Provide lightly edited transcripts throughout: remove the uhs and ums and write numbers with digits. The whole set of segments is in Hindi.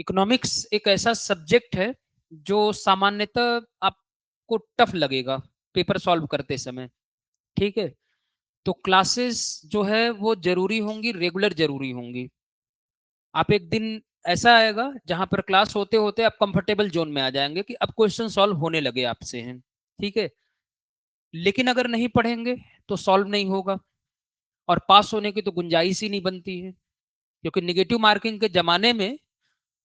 इकोनॉमिक्स एक ऐसा सब्जेक्ट है जो सामान्यतः आपको टफ लगेगा पेपर सॉल्व करते समय। ठीक है, तो क्लासेस जो है वो जरूरी होंगी, रेगुलर जरूरी होंगी। आप एक दिन ऐसा आएगा जहां पर क्लास होते होते आप कंफर्टेबल जोन में आ जाएंगे कि अब क्वेश्चन सॉल्व होने लगे आपसे हैं। ठीक है, लेकिन अगर नहीं पढ़ेंगे तो सॉल्व नहीं होगा और पास होने की तो गुंजाइश ही नहीं बनती है, क्योंकि निगेटिव मार्किंग के जमाने में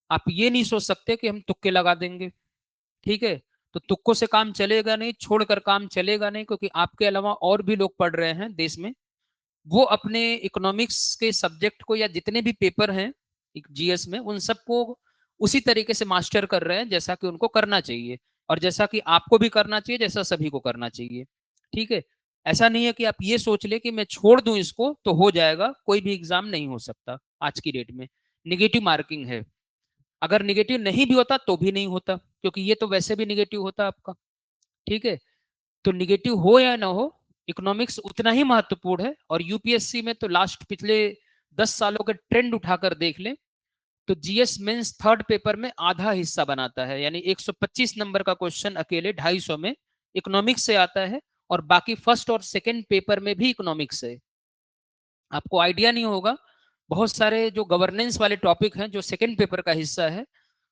आप ये नहीं सोच सकते कि हम तुक्के लगा देंगे। ठीक है, तो तुक्कों से काम चलेगा नहीं, छोड़कर काम चलेगा नहीं, क्योंकि आपके अलावा और भी लोग पढ़ रहे हैं देश में। वो अपने इकोनॉमिक्स के सब्जेक्ट को या जितने भी पेपर हैं जीएस में उन सबको उसी तरीके से मास्टर कर रहे हैं जैसा कि उनको करना चाहिए, और जैसा कि आपको भी करना चाहिए, जैसा सभी को करना चाहिए। ठीक है, ऐसा नहीं है कि आप ये सोच ले कि मैं छोड़ दूं इसको तो हो जाएगा। कोई भी एग्जाम नहीं हो सकता आज की डेट में, निगेटिव मार्किंग है। अगर निगेटिव नहीं भी होता तो भी नहीं होता, क्योंकि ये तो वैसे भी निगेटिव होता आपका। ठीक है, तो निगेटिव हो या ना हो, इकोनॉमिक्स उतना ही महत्वपूर्ण है। और यूपीएससी में तो लास्ट पिछले 10 सालों के ट्रेंड उठाकर देख लें तो जीएस मेंस थर्ड पेपर में आधा हिस्सा बनाता है, यानी 125 नंबर का क्वेश्चन अकेले 250 में इकोनॉमिक्स से आता है, और बाकी फर्स्ट और सेकंड पेपर में भी इकोनॉमिक्स है। आपको आइडिया नहीं होगा, बहुत सारे जो गवर्नेंस वाले टॉपिक हैं जो सेकंड पेपर का हिस्सा है,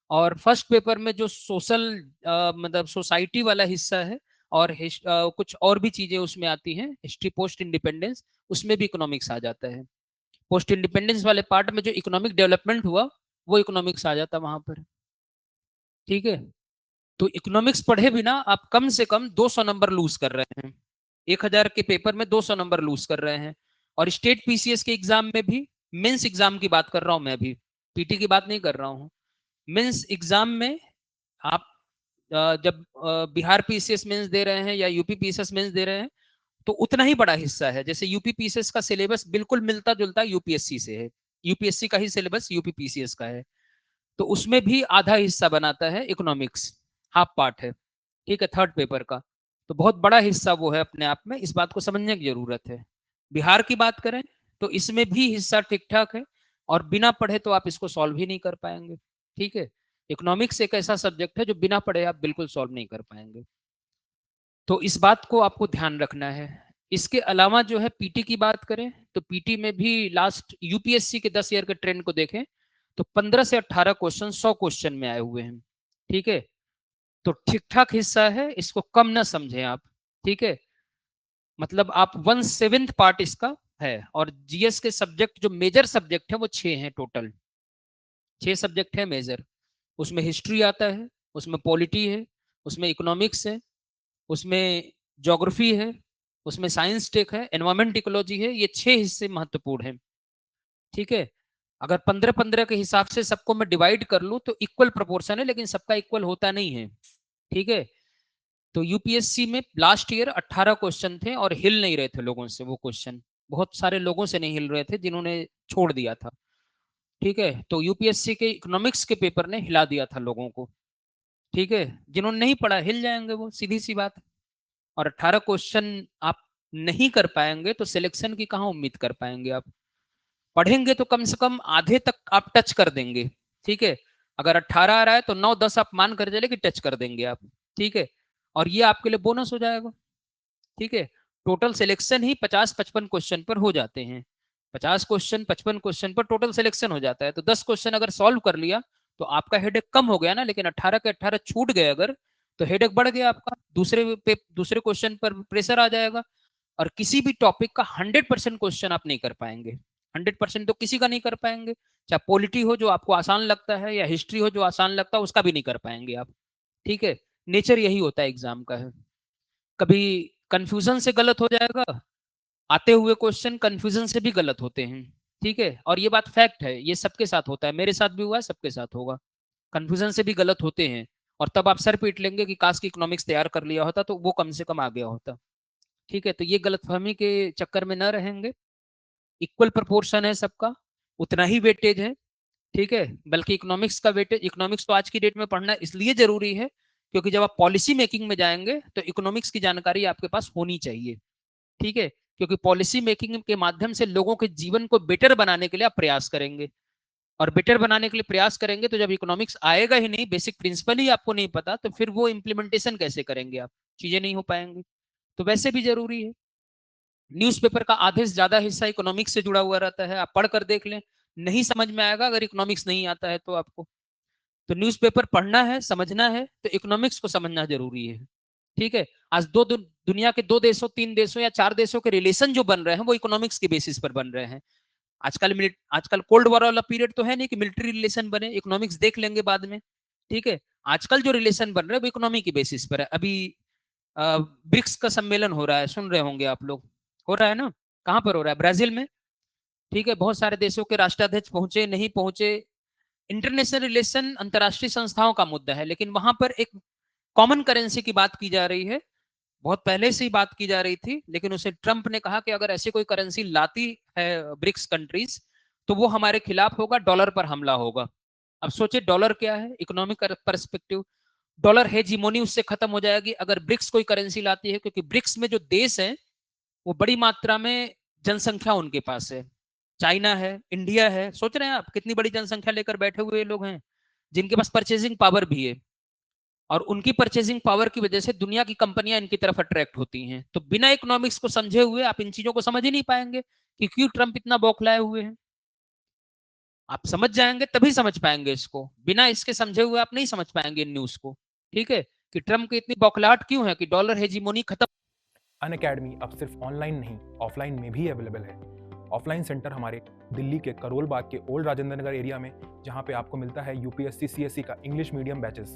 और फर्स्ट पेपर में जो सोशल मतलब सोसाइटी वाला हिस्सा है, और कुछ और भी चीजें उसमें आती हैं, हिस्ट्री पोस्ट इंडिपेंडेंस, उसमें भी इकोनॉमिक्स आ जाता है। पोस्ट इंडिपेंडेंस वाले पार्ट में जो इकोनॉमिक डेवलपमेंट हुआ वो इकोनॉमिक्स आ जाता वहां पर। ठीक है, तो इकोनॉमिक्स पढ़े बिना आप कम से कम 200 नंबर लूज कर रहे हैं। 1000 के पेपर में 200 नंबर लूज कर रहे हैं। और स्टेट पीसीएस के एग्जाम में भी, मेंस एग्जाम की बात कर रहा हूं मैं अभी, पीटी की बात नहीं कर रहा हूं। मेंस एग्जाम में आप जब बिहार पीसीएस मेंस दे रहे हैं या यूपी पीसीएस मेंस दे रहे हैं तो उतना ही बड़ा हिस्सा है। जैसे यूपी पीसीएस का सिलेबस बिल्कुल मिलता जुलता यूपीएससी से है, यूपीएससी का ही सिलेबस यूपी पीसीएस का है, तो उसमें भी आधा हिस्सा बनाता है इकोनॉमिक्स, हाफ पार्ट है। ठीक है, थर्ड पेपर का, तो बहुत बड़ा हिस्सा वो है अपने आप में, इस बात को समझने की जरूरत है। बिहार की बात करें तो इसमें भी हिस्सा ठीक ठाक है, और बिना पढ़े तो आप इसको सॉल्व ही नहीं कर पाएंगे। ठीक है, इकोनॉमिक्स एक ऐसा सब्जेक्ट है जो बिना पढ़े आप बिल्कुल सॉल्व नहीं कर पाएंगे, तो इस बात को आपको ध्यान रखना है। इसके अलावा जो है पीटी की बात करें तो पीटी में भी लास्ट यूपीएससी के 10 ईयर के ट्रेंड को देखें तो 15 से 18 क्वेश्चन 100 क्वेश्चन में आए हुए हैं। ठीक है, तो ठीक ठाक हिस्सा है, इसको कम ना समझें आप। ठीक है, मतलब आप 1/7 पार्ट इसका है। और जीएस के सब्जेक्ट जो मेजर सब्जेक्ट है वो 6 हैं टोटल, 6 सब्जेक्ट है मेजर। उसमें हिस्ट्री आता है, उसमें पॉलिटी है, उसमें इकोनॉमिक्स है, उसमें ज्योग्राफी है, उसमें साइंस टेक है, एनवायरमेंट इकोलॉजी है। ये 6 हिस्से महत्वपूर्ण हैं। ठीक है, अगर 15-15 के हिसाब से सबको मैं डिवाइड कर लूं तो इक्वल प्रोपोर्शन है, लेकिन सबका इक्वल होता नहीं है। ठीक है, तो यूपीएससी में लास्ट ईयर 18 क्वेश्चन थे और हिल नहीं रहे थे लोगों से वो क्वेश्चन, बहुत सारे लोगों से नहीं हिल रहे थे जिन्होंने छोड़ दिया था। ठीक है, तो यूपीएससी के इकोनॉमिक्स के पेपर ने हिला दिया था लोगों को। ठीक है, जिन्होंने नहीं पढ़ा हिल जाएंगे वो, सीधी सी बात। और 18 क्वेश्चन आप नहीं कर पाएंगे तो सिलेक्शन की कहां उम्मीद कर पाएंगे आप। पढ़ेंगे तो कम से कम आधे तक आप टच कर देंगे। ठीक है, अगर 18 आ रहा है तो 9-10 आप मान कर चले कि टच कर देंगे आप। ठीक है, और ये आपके लिए बोनस हो जाएगा। ठीक है, टोटल सिलेक्शन ही 50-55 क्वेश्चन पर हो जाते हैं। 50 क्वेश्चन 55 क्वेश्चन पर टोटल सिलेक्शन हो जाता है, तो 10 क्वेश्चन अगर सॉल्व कर लिया तो आपका हेडेक कम हो गया ना। लेकिन 18 के 18 छूट गए अगर, तो हेडेक बढ़ गया आपका, दूसरे क्वेश्चन पर प्रेशर आ जाएगा। और किसी भी टॉपिक का 100% क्वेश्चन आप नहीं कर पाएंगे। 100% तो किसी का नहीं कर पाएंगे, चाहे पॉलिटी हो जो आपको आसान लगता है या हिस्ट्री हो जो आसान लगता है, उसका भी नहीं कर पाएंगे आप। ठीक है, नेचर यही होता है एग्जाम का है। कभी कंफ्यूजन से गलत हो जाएगा, आते हुए क्वेश्चन कंफ्यूजन से भी गलत होते हैं। ठीक है, और ये बात फैक्ट है, ये सबके साथ होता है, मेरे साथ भी हुआ है, सबके साथ होगा। कंफ्यूजन से भी गलत होते हैं, और तब आप सर पीट लेंगे कि काश की इकोनॉमिक्स तैयार कर लिया होता तो वो कम से कम आ गया होता। ठीक है, तो ये गलतफहमी के चक्कर में न रहेंगे। इक्वल प्रोपोर्शन है सबका, उतना ही वेटेज है। ठीक है, बल्कि इकोनॉमिक्स का वेटेज, इकोनॉमिक्स तो आज की डेट में पढ़ना इसलिए जरूरी है क्योंकि जब आप पॉलिसी मेकिंग में जाएंगे तो इकोनॉमिक्स की जानकारी आपके पास होनी चाहिए। ठीक है, क्योंकि पॉलिसी मेकिंग के माध्यम से लोगों के जीवन को बेटर बनाने के लिए आप प्रयास करेंगे। और बेटर बनाने के लिए प्रयास करेंगे, तो जब इकोनॉमिक्स आएगा ही नहीं, बेसिक प्रिंसिपल ही आपको नहीं पता, तो फिर वो इम्प्लीमेंटेशन कैसे करेंगे आप, चीजें नहीं हो पाएंगी। तो वैसे भी जरूरी है। न्यूज़पेपर का आधे से ज्यादा हिस्सा इकोनॉमिक्स से जुड़ा हुआ रहता है, आप पढ़ कर देख लें, नहीं समझ में आएगा अगर इकोनॉमिक्स नहीं आता है तो आपको। तो न्यूज़पेपर पढ़ना है, समझना है, तो इकोनॉमिक्स को समझना जरूरी है। ठीक है। आज दुनिया के 2 देशों, 3 देशों या 4 देशों के रिलेशन जो बन रहे हैं वो इकोनॉमिक्स के बेसिस पर बन रहे हैं। आजकल कोल्ड वॉर वाला पीरियड तो है नहीं कि मिलिट्री रिलेशन बने, इकोनॉमिक्स देख लेंगे बाद में। ठीक है। आजकल जो रिलेशन बन रहे हैं वो इकोनॉमी की बेसिस पर है। अभी ब्रिक्स का सम्मेलन हो रहा है, सुन रहे होंगे आप लोग, हो रहा है ना? कहाँ पर हो रहा है? ब्राजील में। ठीक है। बहुत सारे देशों के राष्ट्राध्यक्ष पहुंचे, नहीं पहुंचे, इंटरनेशनल रिलेशन अंतरराष्ट्रीय संस्थाओं का मुद्दा है, लेकिन वहां पर एक कॉमन करेंसी की बात की जा रही है। बहुत पहले से ही बात की जा रही थी, लेकिन उसे ट्रंप ने कहा कि अगर ऐसी कोई करेंसी लाती है ब्रिक्स कंट्रीज, तो वो हमारे खिलाफ होगा, डॉलर पर हमला होगा। अब सोचिए डॉलर क्या है इकोनॉमिक परस्पेक्टिव। डॉलर हेजिमोनी उससे खत्म हो जाएगी अगर ब्रिक्स कोई करेंसी लाती है, क्योंकि ब्रिक्स में जो देश है वो बड़ी मात्रा में जनसंख्या उनके पास है। चाइना है, इंडिया है, सोच रहे हैं आप कितनी बड़ी जनसंख्या लेकर बैठे हुए लोग हैं, जिनके पास परचेजिंग पावर भी है। और उनकी परचेजिंग पावर की वजह से दुनिया की कंपनियां इनकी तरफ अट्रैक्ट होती हैं। तो बिना इकोनॉमिक्स को समझे हुए आप इन चीजों को समझ ही नहीं पाएंगे कि क्यों ट्रंप इतना बौखलाए हुए हैं। आप समझ जाएंगे तभी समझ पाएंगे इसको, बिना इसके समझे हुए आप नहीं समझ पाएंगे इन न्यूज को। ठीक है। कि ट्रंप की इतनी बौखलाहट क्यों है, कि डॉलर हेजिमोनी खत्म। अनअकैडमी अब सिर्फ ऑनलाइन नहीं, ऑफलाइन में भी अवेलेबल है। ऑफलाइन सेंटर हमारे दिल्ली के करोल बाग के ओल्ड राजेंद्र नगर एरिया में, जहां पे आपको मिलता है यूपीएससी सीएससी का इंग्लिश मीडियम बैचेस।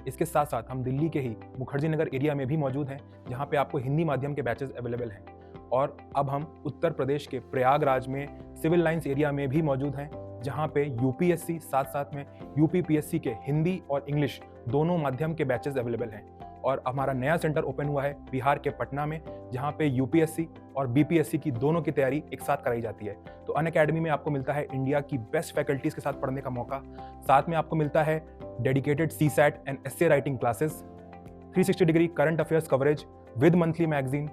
इसके साथ साथ हम दिल्ली के ही मुखर्जी नगर एरिया में भी मौजूद हैं, जहां पे आपको हिंदी माध्यम के बैचेस अवेलेबल हैं। और अब हम उत्तर प्रदेश के प्रयागराज में सिविल लाइंस एरिया में भी मौजूद हैं, जहां पे यूपीएससी साथ साथ में यूपीपीएससी के हिंदी और इंग्लिश दोनों माध्यम के बैचेस अवेलेबल हैं। और हमारा नया सेंटर ओपन हुआ है बिहार के पटना में, जहां पे यूपीएससी और बीपीएससी की दोनों की तैयारी एक साथ कराई जाती है। तो अनअकैडमी में आपको मिलता है इंडिया की बेस्ट फैकल्टीज के साथ पढ़ने का मौका। साथ में आपको मिलता है dedicated CSAT and essay writing classes, 360 degree current affairs coverage with monthly magazine,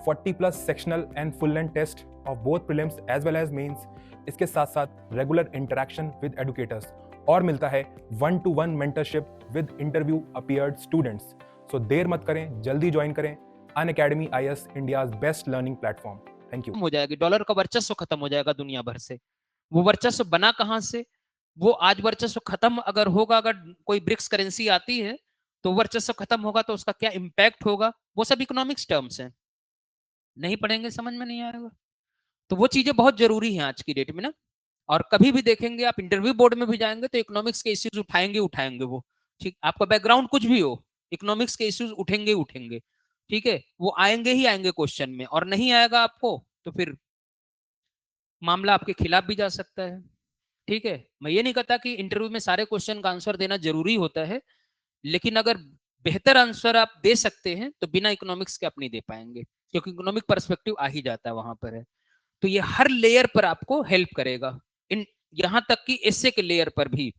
40+ sectional and full length test of both prelims as well as mains. इसके साथ साथ रेगुलर इंटरेक्शन विद एडुकेटर्स, और मिलता है 1-to-1 mentorship with interview appeared students. So देर मत करें, जल्दी ज्वाइन करें Unacademy IAS, India's best learning platform. Thank you. हो जाएगी, डॉलर का वर्चस्व खत्म हो जाएगा दुनिया भर से। वो वर्चस्व बना कहां से? वो आज वर्चस्व खत्म अगर होगा, अगर कोई ब्रिक्स करेंसी आती है तो वर्चस्व खत्म होगा, तो उसका क्या इंपैक्ट होगा, वो सब इकोनॉमिक्स टर्म्स हैं, नहीं पढ़ेंगे समझ में नहीं आएगा। तो वो चीजें बहुत जरूरी हैं आज की डेट में ना। और कभी भी देखेंगे आप इंटरव्यू बोर्ड में भी जाएंगे तो इकोनॉमिक्स के इश्यूज उठाएंगे उठाएंगे वो। ठीक, आपका बैकग्राउंड कुछ भी हो, इकोनॉमिक्स के इश्यूज उठेंगे उठेंगे। ठीक है। वो आएंगे ही आएंगे क्वेश्चन में, और नहीं आएगा आपको तो फिर मामला आपके खिलाफ भी जा सकता है। ठीक है। मैं ये नहीं कहता कि इंटरव्यू में सारे क्वेश्चन का आंसर देना जरूरी होता है, लेकिन अगर बेहतर आंसर आप दे सकते हैं तो बिना इकोनॉमिक्स के आप नहीं दे पाएंगे, क्योंकि इकोनॉमिक पर्सपेक्टिव आ ही जाता है वहां पर है। तो ये हर लेयर पर आपको हेल्प करेगा, इन यहां तक कि एसे के लेयर पर भी।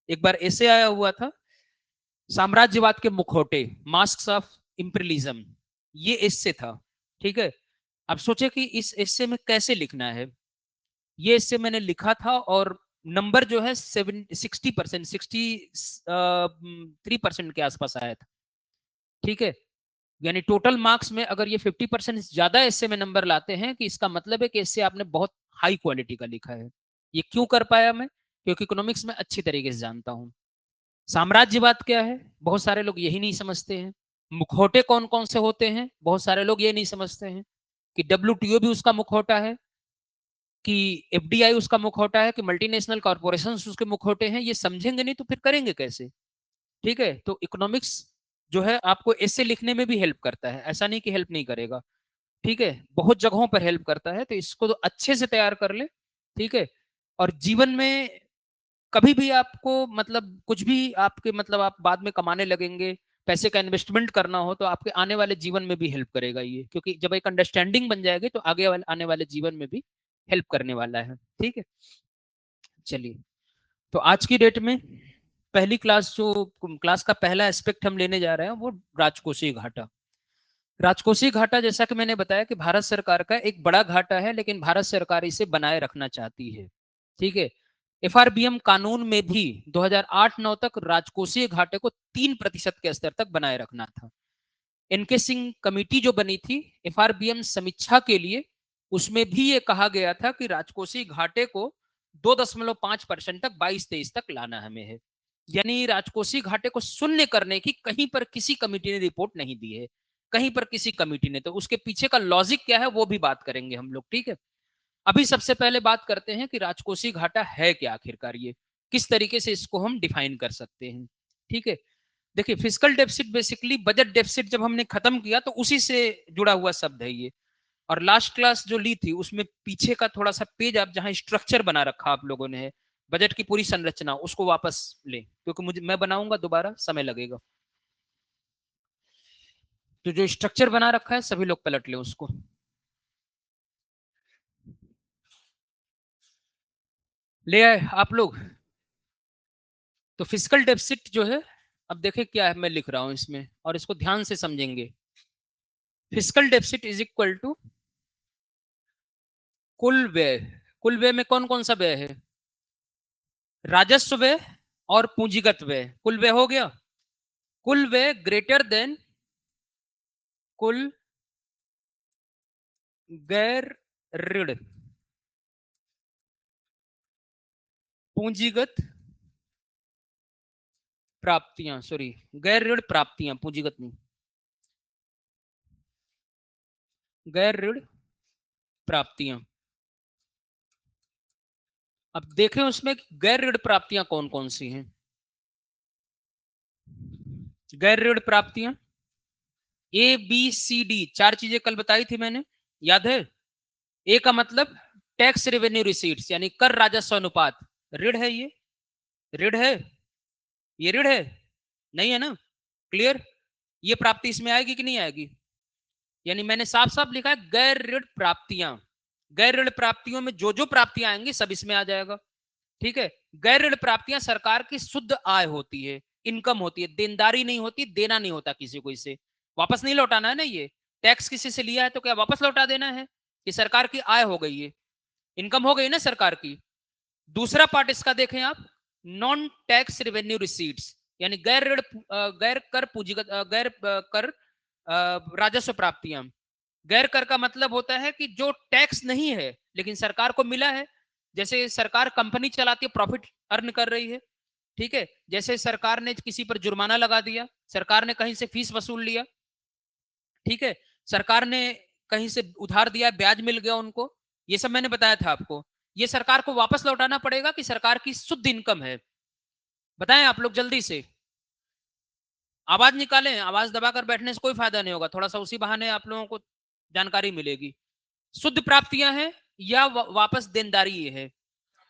एक बार एसे आया हुआ था, साम्राज्यवाद के मुखौटे, मास्क्स ऑफ इंपीरियलिज्म, ये एसे था। ठीक है। अब सोचे कि इस एसे में कैसे लिखना है। ये इससे मैंने लिखा था, और नंबर जो है 60%, 63% के आसपास आया था। ठीक है। यानी टोटल मार्क्स में अगर ये 50% ज्यादा ऐसे में नंबर लाते हैं, कि इसका मतलब है कि इससे आपने बहुत हाई क्वालिटी का लिखा है। ये क्यों कर पाया मैं? क्योंकि इकोनॉमिक्स में अच्छी तरीके से जानता हूं। साम्राज्यवाद क्या है, बहुत सारे लोग यही नहीं समझते हैं। मुखौटे कौन कौन से होते हैं, बहुत सारे लोग ये नहीं समझते हैं। कि डब्ल्यूटीओ भी उसका मुखौटा है, कि एफडीआई उसका मुखौटा है, कि मल्टीनेशनल कॉर्पोरेशन उसके मुखौटे हैं। ये समझेंगे नहीं तो फिर करेंगे कैसे? ठीक है। तो इकोनॉमिक्स जो है आपको ऐसे लिखने में भी हेल्प करता है, ऐसा नहीं कि हेल्प नहीं करेगा। ठीक है। बहुत जगहों पर हेल्प करता है, तो इसको तो अच्छे से तैयार कर ले। ठीक है। और जीवन में कभी भी आपको मतलब कुछ भी आपके मतलब आप बाद में कमाने लगेंगे, पैसे का इन्वेस्टमेंट करना हो, तो आपके आने वाले जीवन में भी हेल्प करेगा ये, क्योंकि जब एक अंडरस्टैंडिंग बन जाएगी तो आगे वाले आने वाले जीवन में भी हेल्प करने वाला है। ठीक है। चलिए, तो आज की डेट में पहली क्लास, जो क्लास का पहला एस्पेक्ट हम लेने जा रहे हैं, वो राजकोषीय घाटा। राजकोषीय घाटा, जैसा कि मैंने बताया कि भारत सरकार का एक बड़ा घाटा है, लेकिन भारत सरकार इसे बनाए रखना चाहती है। ठीक है। एफआरबीएम कानून में भी 2008-9 तक राजकोषीय घाटे को 3% के स्तर तक बनाए रखना था। एनके सिंह कमेटी जो बनी थी एफआरबीएम समीक्षा के लिए, उसमें भी ये कहा गया था कि राजकोषीय घाटे को 2.5% तक 22-23 तक लाना हमें है। यानी राजकोषीय घाटे को शून्य करने की कहीं पर किसी कमेटी ने रिपोर्ट नहीं दी है, कहीं पर किसी कमेटी ने। तो उसके पीछे का लॉजिक क्या है वो भी बात करेंगे हम लोग, ठीक है। अभी सबसे पहले बात करते हैं कि राजकोषीय घाटा है क्या आखिरकार, ये किस तरीके से इसको हम डिफाइन कर सकते हैं, ठीक है। देखिए physical deficit basically budget deficit जब हमने खत्म किया तो उसी से जुड़ा हुआ शब्द है ये। और लास्ट क्लास जो ली थी उसमें पीछे का थोड़ा सा पेज आप जहां स्ट्रक्चर बना रखा आप लोगों ने है, बजट की पूरी संरचना, उसको वापस ले, क्योंकि मुझे मैं बनाऊंगा दोबारा समय लगेगा। तो जो स्ट्रक्चर बना रखा है सभी लोग पलट ले उसको। ले आए आप लोग। तो फिजिकल डेफिसिट जो है, अब देखें क्या है मैं लिख रहा हूं इसमें, और इसको ध्यान से समझेंगे। Fiscal deficit is equal to कुल व्यय। कुल व्यय में कौन कौन सा व्यय है? राजस्व व्यय और पूंजीगत व्यय। कुल व्यय हो गया। कुल व्यय ग्रेटर देन कुल गैर ऋण पूंजीगत प्राप्तियां, सॉरी गैर ऋण प्राप्तियां, पूंजीगत नहीं, गैर ऋण प्राप्तियां। अब देखें उसमें गैर ऋण प्राप्तियां कौन कौन सी हैं। गैर ऋण प्राप्तियां ए बी सी डी, चार चीजें कल बताई थी मैंने, याद है। ए का मतलब टैक्स रेवेन्यू रिसीट्स, यानी कर राजस्व अनुपात। ऋण है ये, ऋण है, ये ऋण है, नहीं है ना, क्लियर। ये प्राप्ति इसमें आएगी कि नहीं आएगी? यानी मैंने साफ साफ लिखा है गैर ऋण प्राप्तियां। गैर ऋण प्राप्तियों में जो जो प्राप्तियां आएंगी सब इसमें आ जाएगा, ठीक है। गैर ऋण प्राप्तियां सरकार की शुद्ध आय होती है, इनकम होती है, देनदारी नहीं होती, देना नहीं होता किसी को, इसे वापस नहीं लौटाना है ना। ये टैक्स किसी से लिया है तो क्या वापस लौटा देना है? ये सरकार की आय हो गई है, इनकम हो गई ना सरकार की। दूसरा पार्ट इसका देखें आप, नॉन टैक्स रेवेन्यू रिसीट्स, यानी गैर ऋण गैर कर पूंजीगत गैर कर राजस्व प्राप्तियां। गैर कर का मतलब होता है कि जो टैक्स नहीं है लेकिन सरकार को मिला है। जैसे सरकार कंपनी चलाती है, प्रॉफिट अर्न कर रही है, ठीक है। जैसे सरकार ने किसी पर जुर्माना लगा दिया, सरकार ने कहीं से फीस वसूल लिया, ठीक है, सरकार ने कहीं से उधार दिया, ब्याज मिल गया उनको, ये सब मैंने बताया था आपको। ये सरकार को वापस लौटाना पड़ेगा कि सरकार की शुद्ध इनकम है? बताएं आप लोग जल्दी से, आवाज निकालें। आवाज दबाकर बैठने से कोई फायदा नहीं होगा, थोड़ा सा उसी बहाने आप लोगों को जानकारी मिलेगी। शुद्ध प्राप्तियां हैं या वापस देनदारी ये है?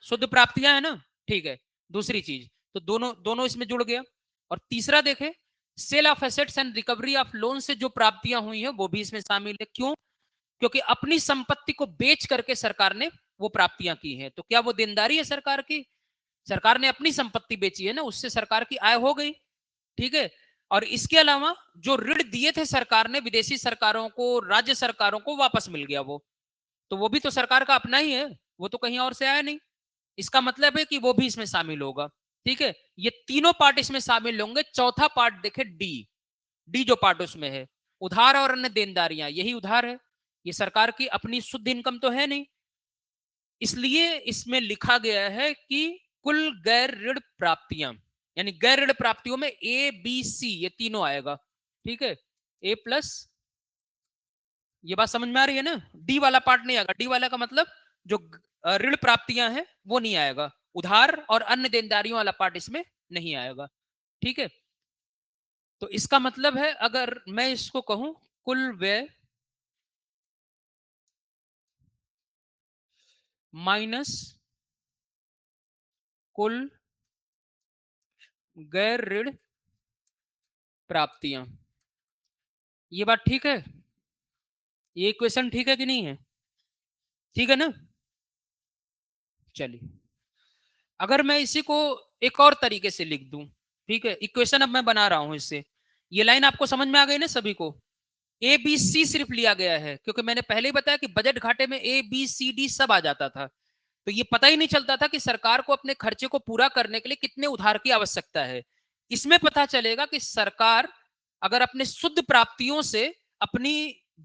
शुद्ध प्राप्तियां है ना, ठीक है। दूसरी चीज, तो दोनों दोनों इसमें जुड़ गया। और तीसरा देखे, sale of assets and recovery of loan से जो प्राप्तियां हुई है वो भी इसमें शामिल है। क्यों? क्योंकि अपनी संपत्ति को बेच करके सरकार ने वो प्राप्तियां की हैं, तो क्या वो देनदारी है सरकार की? सरकार ने अपनी संपत्ति बेची है ना, उससे सरकार की आय हो गई, ठीक है। और इसके अलावा जो ऋण दिए थे सरकार ने विदेशी सरकारों को, राज्य सरकारों को, वापस मिल गया वो, तो वो भी तो सरकार का अपना ही है, वो तो कहीं और से आया नहीं। इसका मतलब है कि वो भी इसमें शामिल होगा, ठीक है। ये तीनों पार्ट इसमें शामिल होंगे। चौथा पार्ट देखे डी। डी जो पार्ट उसमें है, उधार और अन्य देनदारियां, यही उधार है। ये सरकार की अपनी शुद्ध इनकम तो है नहीं, इसलिए इसमें लिखा गया है कि कुल गैर ऋण प्राप्तियां, यानी गैर ऋण प्राप्तियों में ए बी सी ये तीनों आएगा, ठीक है। ए प्लस, ये बात समझ में आ रही है ना। डी वाला पार्ट नहीं आएगा, डी वाला का मतलब जो ऋण प्राप्तियां हैं वो नहीं आएगा, उधार और अन्य देनदारियों वाला पार्ट इसमें नहीं आएगा, ठीक है। तो इसका मतलब है अगर मैं इसको कहूं कुल व्यय माइनस कुल गैर ऋण प्राप्तियां, ये बात ठीक है? ये इक्वेशन ठीक है कि नहीं है? ठीक है ना। चलिए, अगर मैं इसी को एक और तरीके से लिख दूं, ठीक है, इक्वेशन अब मैं बना रहा हूं इससे, ये लाइन आपको समझ में आ गई ना सभी को? ए बी सी सिर्फ लिया गया है क्योंकि मैंने पहले ही बताया कि बजट घाटे में ए बी सी डी सब आ जाता था। तो ये पता ही नहीं चलता था कि सरकार को अपने खर्चे को पूरा करने के लिए कितने उधार की आवश्यकता है। इसमें पता चलेगा कि सरकार अगर अपने शुद्ध प्राप्तियों से अपनी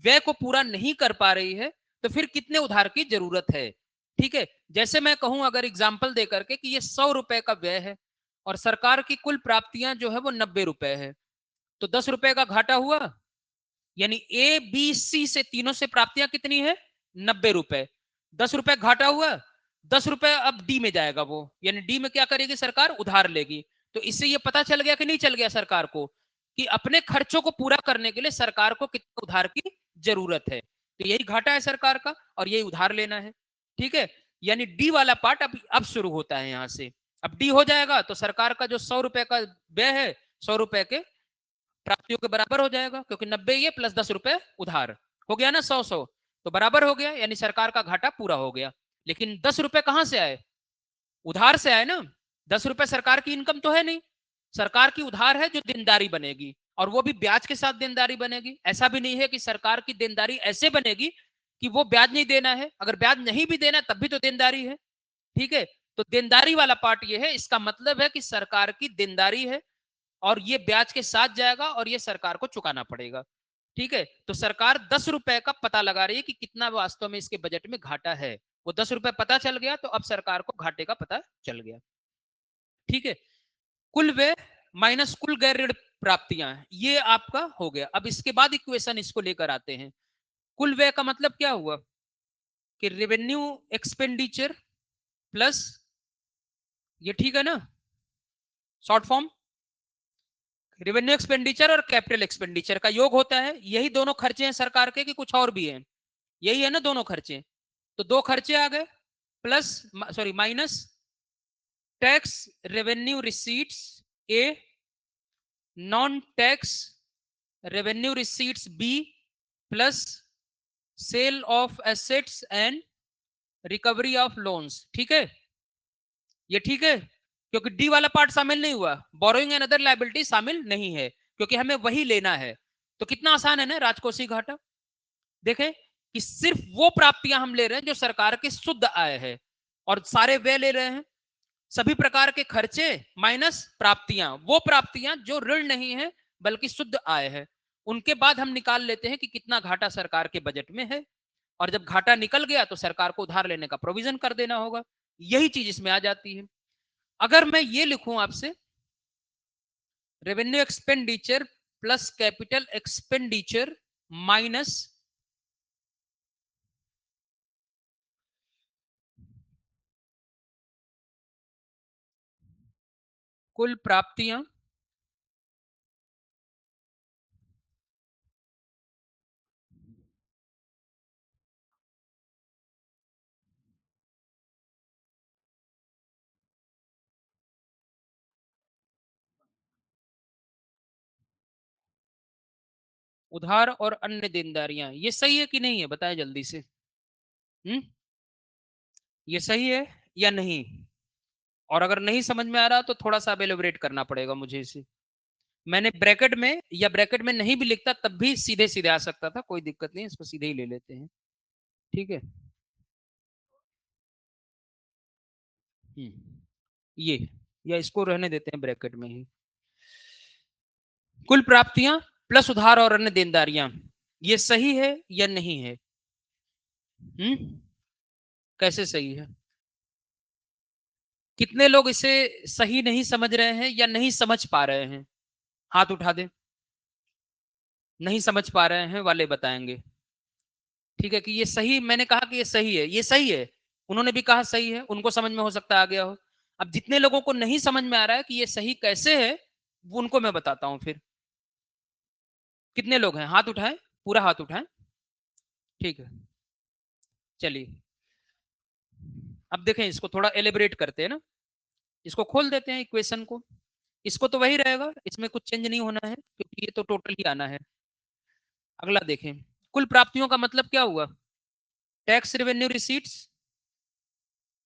व्यय को पूरा नहीं कर पा रही है तो फिर कितने उधार की जरूरत है। ठीक है, जैसे मैं कहूं अगर एग्जाम्पल दे करके कि ये 100 रुपए का व्यय है और सरकार की कुल प्राप्तियां जो है वो 90 रुपए है, तो 10 रुपए का घाटा हुआ। यानी ए बी सी से तीनों से प्राप्तियां कितनी है, 90 रुपए। 10 रुपए घाटा हुआ, 10 रुपए अब डी में जाएगा वो, यानी डी में क्या करेगी सरकार, उधार लेगी। तो इससे ये पता चल गया कि नहीं चल गया सरकार को कि अपने खर्चों को पूरा करने के लिए सरकार को कितने उधार की जरूरत है। तो यही घाटा है सरकार का और यही उधार लेना है। ठीक है, यानी डी वाला पार्ट अब शुरू होता है यहां से। अब डी हो जाएगा तो सरकार का जो 100 रुपए का व्यय है 100 रुपए के प्राप्तियों के बराबर हो जाएगा, क्योंकि 90 ये प्लस 10 रुपए उधार हो गया ना, 100 तो बराबर हो गया, यानी सरकार का घाटा पूरा हो गया। लेकिन 10 रुपए कहां से आए, उधार से आए ना। 10 रुपए सरकार की इनकम तो है नहीं, सरकार की उधार है जो देनदारी बनेगी, और वो भी ब्याज के साथ देनदारी बनेगी। ऐसा भी नहीं है कि सरकार की देनदारी ऐसे बनेगी कि वो ब्याज नहीं देना है, अगर ब्याज नहीं भी देना तब भी तो देनदारी है। ठीक है, तो देनदारी वाला पार्ट ये है, इसका मतलब है कि सरकार की देनदारी है और ये ब्याज के साथ जाएगा और ये सरकार को चुकाना पड़ेगा। ठीक है, तो सरकार 10 रुपए का पता लगा रही है कि कितना वास्तव में इसके बजट में घाटा है। वो 10 रुपए पता चल गया तो अब सरकार को घाटे का पता चल गया। ठीक है, कुल व्यय माइनस कुल गैर ऋण प्राप्तियां, ये आपका हो गया। अब इसके बाद इक्वेशन इसको लेकर आते हैं। कुल व्यय का मतलब क्या हुआ कि रेवेन्यू एक्सपेंडिचर प्लस, ये ठीक है ना, शॉर्ट फॉर्म रेवेन्यू एक्सपेंडिचर और कैपिटल एक्सपेंडिचर का योग होता है। यही दोनों खर्चे हैं सरकार के कि कुछ और भी हैं, यही है ना दोनों खर्चे। तो दो खर्चे आ गए, plus sorry minus tax revenue receipts A, non tax revenue receipts B, plus sale of assets and recovery of loans. ठीक है, ये ठीक है, क्योंकि डी वाला पार्ट शामिल नहीं हुआ, बोरोइंग एंड अदर लायबिलिटी शामिल नहीं है, क्योंकि हमें वही लेना है। तो कितना आसान है ना राजकोषीय घाटा। देखें कि सिर्फ वो प्राप्तियां हम ले रहे हैं जो सरकार के शुद्ध आय है, और सारे व्यय ले रहे हैं। सभी प्रकार के खर्चे माइनस प्राप्तियां, वो प्राप्तियां जो ऋण नहीं है बल्कि शुद्ध आय है। उनके बाद हम निकाल लेते हैं कि कितना घाटा सरकार के बजट में है, और जब घाटा निकल गया तो सरकार को उधार लेने का प्रोविजन कर देना होगा। यही चीज इसमें आ जाती है। अगर मैं ये लिखूं आपसे, revenue expenditure plus capital expenditure minus कुल प्राप्तियां उधार और अन्य देनदारियां, ये सही है कि नहीं है, बताएं जल्दी से। ये सही है या नहीं? और अगर नहीं समझ में आ रहा तो थोड़ा सा एलोबरेट करना पड़ेगा मुझे इसे। मैंने ब्रैकेट में या ब्रैकेट में नहीं भी लिखता तब भी सीधे सीधे आ सकता था, कोई दिक्कत नहीं, इसको सीधे ही ले लेते हैं। ठीक है, ये या इसको रहने देते हैं ब्रैकेट में ही। कुल प्राप्तियां प्लस उधार और अन्य देनदारियां, ये सही है या नहीं है? कैसे सही है? कितने लोग इसे सही नहीं समझ रहे हैं या नहीं समझ पा रहे हैं, हाथ उठा दे। नहीं समझ पा रहे हैं वाले बताएंगे। ठीक है, कि ये सही, मैंने कहा कि ये सही है, ये सही है, उन्होंने भी कहा सही है, उनको समझ में हो सकता आ गया हो। अब जितने लोगों को नहीं समझ में आ रहा है कि ये सही कैसे है, वो उनको मैं बताता हूं फिर। कितने लोग हैं, हाथ उठाएं, पूरा हाथ उठाएं। ठीक है, चलिए अब देखें, इसको थोड़ा एलिब्रेट करते हैं ना। इसको खोल देते हैं इक्वेशन को। इसको तो वही रहेगा, इसमें कुछ चेंज नहीं होना है क्योंकि ये तो टोटल ही आना है। अगला देखें, कुल प्राप्तियों का मतलब क्या हुआ, tax revenue receipts,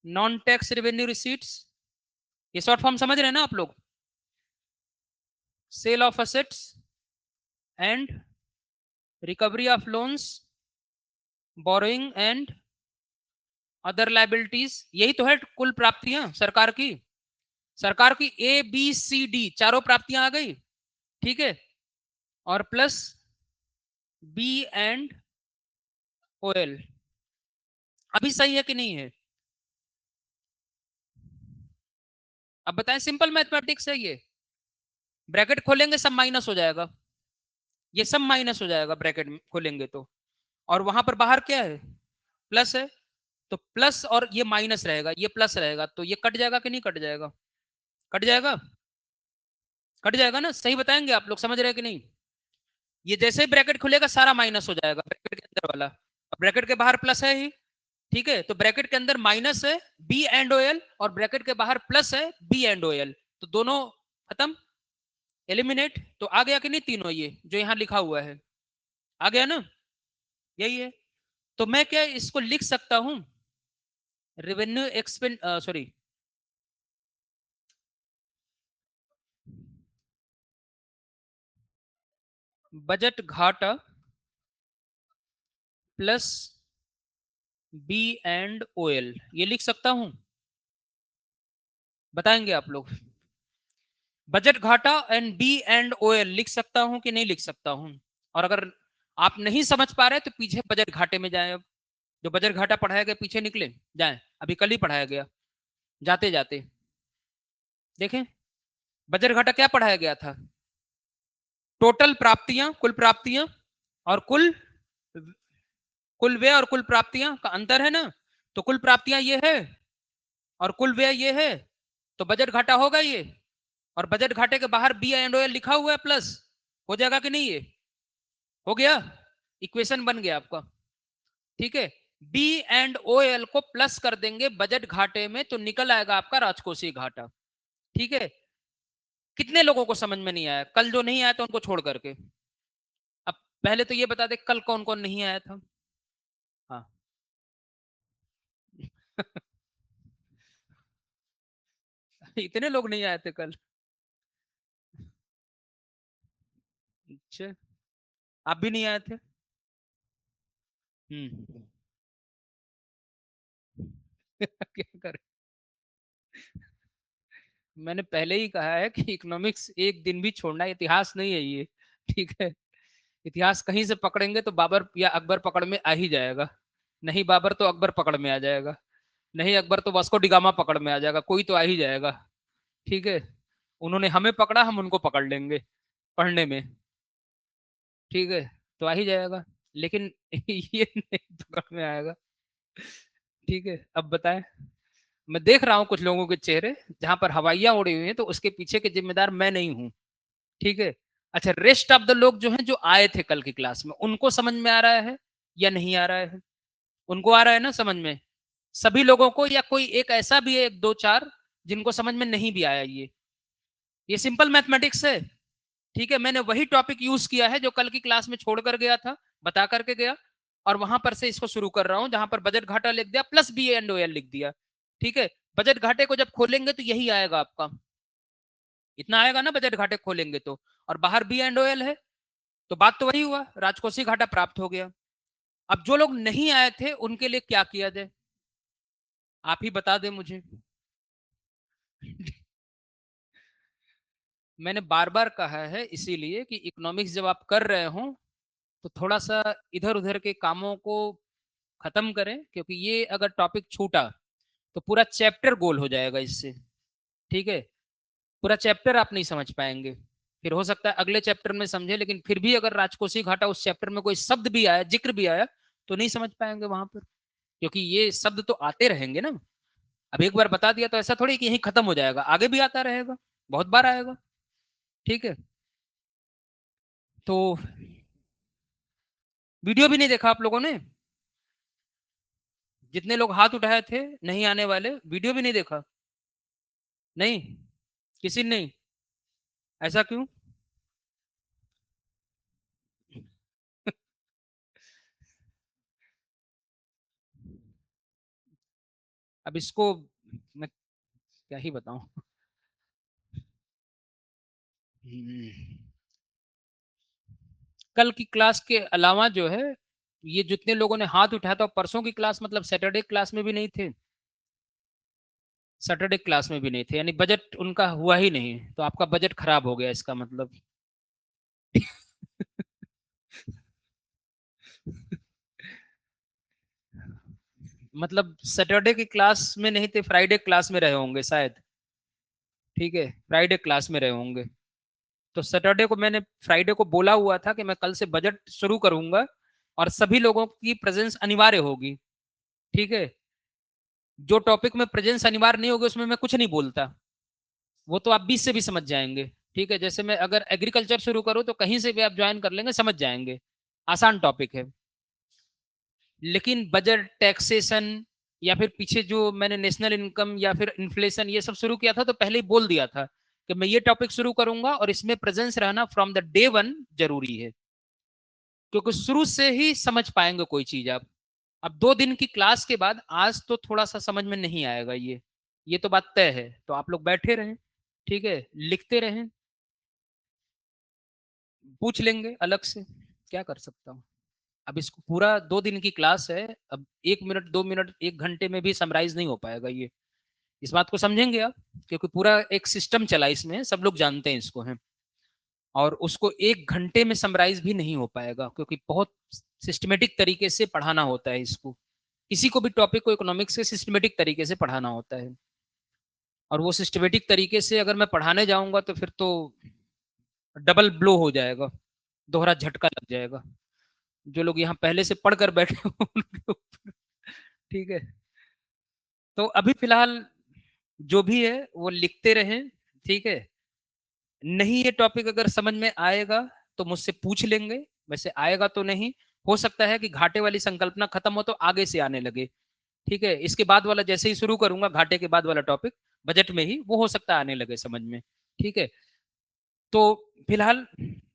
non tax revenue receipts, ये शॉर्ट फॉर्म समझ रहे हैं ना आप लोग, sale of assets and recovery of loans, borrowing and other liabilities, यही तो है कुल प्राप्तियां सरकार की। सरकार की ABCD चारों प्राप्तियां आ गई, ठीक है, और प्लस B&OL। अभी सही है कि नहीं है? अब बताएं, सिंपल मैथमेटिक्स है ये। ब्रैकेट खोलेंगे सब माइनस हो जाएगा, ये सब माइनस हो जाएगा ब्रैकेट खोलेंगे तो, और वहां पर बाहर क्या है, प्लस है, तो प्लस और ये माइनस रहेगा, ये प्लस रहेगा, तो ये कट जाएगा कि नहीं कट जाएगा? कट जाएगा, कट जाएगा ना, सही बताएंगे आप लोग, समझ रहे हैं कि नहीं? ये जैसे ही ब्रैकेट खुलेगा सारा माइनस हो जाएगा ब्रैकेट के अंदर वाला, ब्रैकेट के बाहर प्लस है ही, ठीक है, तो ब्रैकेट के अंदर माइनस है B&OL और ब्रैकेट के बाहर प्लस है B&OL, तो दोनों खत्म, एलिमिनेट। तो आ गया कि नहीं तीनों, ये जो यहां लिखा हुआ है आ गया ना, यही है। तो मैं क्या इसको लिख सकता हूं, रेवेन्यू एक्सपेंड, सॉरी, बजट घाटा प्लस B&OL, ये लिख सकता हूं? बताएंगे आप लोग, बजट घाटा एंड B&OL लिख सकता हूं कि नहीं लिख सकता हूं? और अगर आप नहीं समझ पा रहे तो पीछे बजट घाटे में जाए, अब जो बजट घाटा पढ़ाया गया पीछे निकले जाए, अभी कल ही पढ़ाया गया, जाते जाते देखें, बजट घाटा क्या पढ़ाया गया था, टोटल प्राप्तियां, कुल प्राप्तियां, और कुल व्यय और कुल प्राप्तियां का अंतर है ना, तो कुल प्राप्तियां ये है और कुल व्यय ये है, तो बजट घाटा होगा ये, और बजट घाटे के बाहर B&OL लिखा हुआ है प्लस, हो जाएगा कि नहीं, ये हो गया, इक्वेशन बन गया आपका, ठीक है। B&OL को प्लस कर देंगे बजट घाटे में तो निकल आएगा आपका राजकोषीय घाटा, ठीक है। कितने लोगों को समझ में नहीं आया, कल जो नहीं आया था उनको छोड़ करके? अब पहले तो ये बता दे कल कौन कौन नहीं आया था? हाँ इतने लोग नहीं आए थे कल? अच्छा, आप भी नहीं आए थे? हम्म क्या करें, मैंने पहले ही कहा है कि इकोनॉमिक्स एक दिन भी छोड़ना, इतिहास नहीं है ये, ठीक है। इतिहास कहीं से पकड़ेंगे तो बाबर या अकबर पकड़ में आ ही जाएगा, नहीं बाबर तो अकबर पकड़ में आ जाएगा, नहीं अकबर तो वास्को डिगामा पकड़ में आ जाएगा, कोई तो आ ही जाएगा, ठीक है। उन्होंने हमें पकड़ा, हम उनको पकड़ लेंगे पढ़ने में, ठीक है, तो आ ही जाएगा, लेकिन ये नहीं पकड़ में आएगा, ठीक है। अब बताएं, मैं देख रहा हूँ कुछ लोगों के चेहरे जहां पर हवाइयां उड़ी हुई हैं, तो उसके पीछे के जिम्मेदार मैं नहीं हूँ, ठीक है। अच्छा, रेस्ट ऑफ द लोग जो हैं जो आए थे कल की क्लास में, उनको समझ में आ रहा है या नहीं आ रहा है? उनको आ रहा है ना समझ में, सभी लोगों को, या कोई एक ऐसा भी है, एक दो चार जिनको समझ में नहीं भी आया? ये सिंपल मैथमेटिक्स है, ठीक है। मैंने वही टॉपिक यूज किया है जो कल की क्लास में छोड़ कर गया था, बता करके गया, और वहां पर से इसको शुरू कर रहा हूं, जहां पर बजट घाटा लिख दिया प्लस B&OL लिख दिया, ठीक है। बजट घाटे को जब खोलेंगे तो यही आएगा आपका, इतना आएगा ना बजट घाटे खोलेंगे तो, और बाहर B&OL है, तो बात तो वही हुआ, राजकोषीय घाटा प्राप्त हो गया। अब जो लोग नहीं आए थे उनके लिए क्या किया जाए, आप ही बता दें मुझे। मैंने बार बार कहा है इसीलिए कि इकोनॉमिक्स जब आप कर रहे हो तो थोड़ा सा इधर उधर के कामों को खत्म करें, क्योंकि ये अगर टॉपिक छूटा तो पूरा चैप्टर गोल हो जाएगा इससे, ठीक है। पूरा चैप्टर आप नहीं समझ पाएंगे, फिर हो सकता है अगले चैप्टर में समझे, लेकिन फिर भी अगर राजकोषीय घाटा उस चैप्टर में कोई शब्द भी आया, जिक्र भी आया, तो नहीं समझ पाएंगे वहां पर, क्योंकि ये शब्द तो आते रहेंगे ना। अब एक बार बता दिया तो ऐसा थोड़ी कि यही खत्म हो जाएगा, आगे भी आता रहेगा, बहुत बार आएगा, ठीक है। तो वीडियो भी नहीं देखा आप लोगों ने? जितने लोग हाथ उठाए थे नहीं आने वाले, वीडियो भी नहीं देखा? नहीं, किसी ने नहीं? ऐसा क्यों? अब इसको मैं क्या ही बताऊं। कल की क्लास के अलावा जो है ये जितने लोगों ने हाथ उठाया था परसों की क्लास मतलब सैटरडे क्लास में भी नहीं थे, सैटरडे क्लास में भी नहीं थे, यानी बजट उनका हुआ ही नहीं, तो आपका बजट खराब हो गया इसका मतलब। मतलब सैटरडे की क्लास में नहीं थे, फ्राइडे क्लास में रहे होंगे शायद। ठीक है, फ्राइडे क्लास में रहे होंगे। तो सैटरडे को मैंने फ्राइडे को बोला हुआ था कि मैं कल से बजट शुरू करूंगा और सभी लोगों की प्रेजेंस अनिवार्य होगी। ठीक है, जो टॉपिक में प्रेजेंस अनिवार्य नहीं होगी उसमें मैं कुछ नहीं बोलता, वो तो आप 20 से भी समझ जाएंगे। ठीक है, जैसे मैं अगर एग्रीकल्चर शुरू करूँ तो कहीं से भी आप ज्वाइन कर लेंगे, समझ जाएंगे, आसान टॉपिक है। लेकिन बजट, टैक्सेशन या फिर पीछे जो मैंने नेशनल इनकम या फिर इन्फ्लेशन ये सब शुरू किया था तो पहले ही बोल दिया था कि मैं ये टॉपिक शुरू करूंगा और इसमें प्रेजेंस रहना फ्रॉम द डे वन जरूरी है, क्योंकि शुरू से ही समझ पाएंगे कोई चीज आप। अब 2 दिन की क्लास के बाद आज तो थोड़ा सा समझ में नहीं आएगा, ये तो बात तय है, तो आप लोग बैठे रहें, ठीक है, लिखते रहें, पूछ लेंगे अलग से, क्या कर सकता हूँ। अब इसको पूरा 2 दिन की क्लास है, अब 1 मिनट 2 मिनट 1 घंटे में भी समराइज नहीं हो पाएगा ये, इस बात को समझेंगे आप, क्योंकि पूरा एक सिस्टम चला इसमें, सब लोग जानते हैं इसको है, और उसको 1 घंटे में समराइज भी नहीं हो पाएगा, क्योंकि बहुत सिस्टमेटिक तरीके से पढ़ाना होता है इसको, किसी को भी टॉपिक को इकोनॉमिक्स के सिस्टमेटिक तरीके से पढ़ाना होता है। और वो सिस्टमेटिक तरीके से अगर मैं पढ़ाने जाऊंगा तो फिर तो डबल ब्लो हो जाएगा, दोहरा झटका लग जाएगा जो लोग यहाँ पहले से पढ़कर बैठे हो उनके ऊपर। ठीक है, तो अभी फिलहाल जो भी है वो लिखते रहें। ठीक है, नहीं ये टॉपिक अगर समझ में आएगा तो मुझसे पूछ लेंगे, वैसे आएगा तो नहीं, हो सकता है कि घाटे वाली संकल्पना खत्म हो तो आगे से आने लगे। ठीक है, इसके बाद वाला जैसे ही शुरू करूंगा घाटे के बाद वाला टॉपिक बजट में ही, वो हो सकता है आने लगे समझ में। ठीक है, तो फिलहाल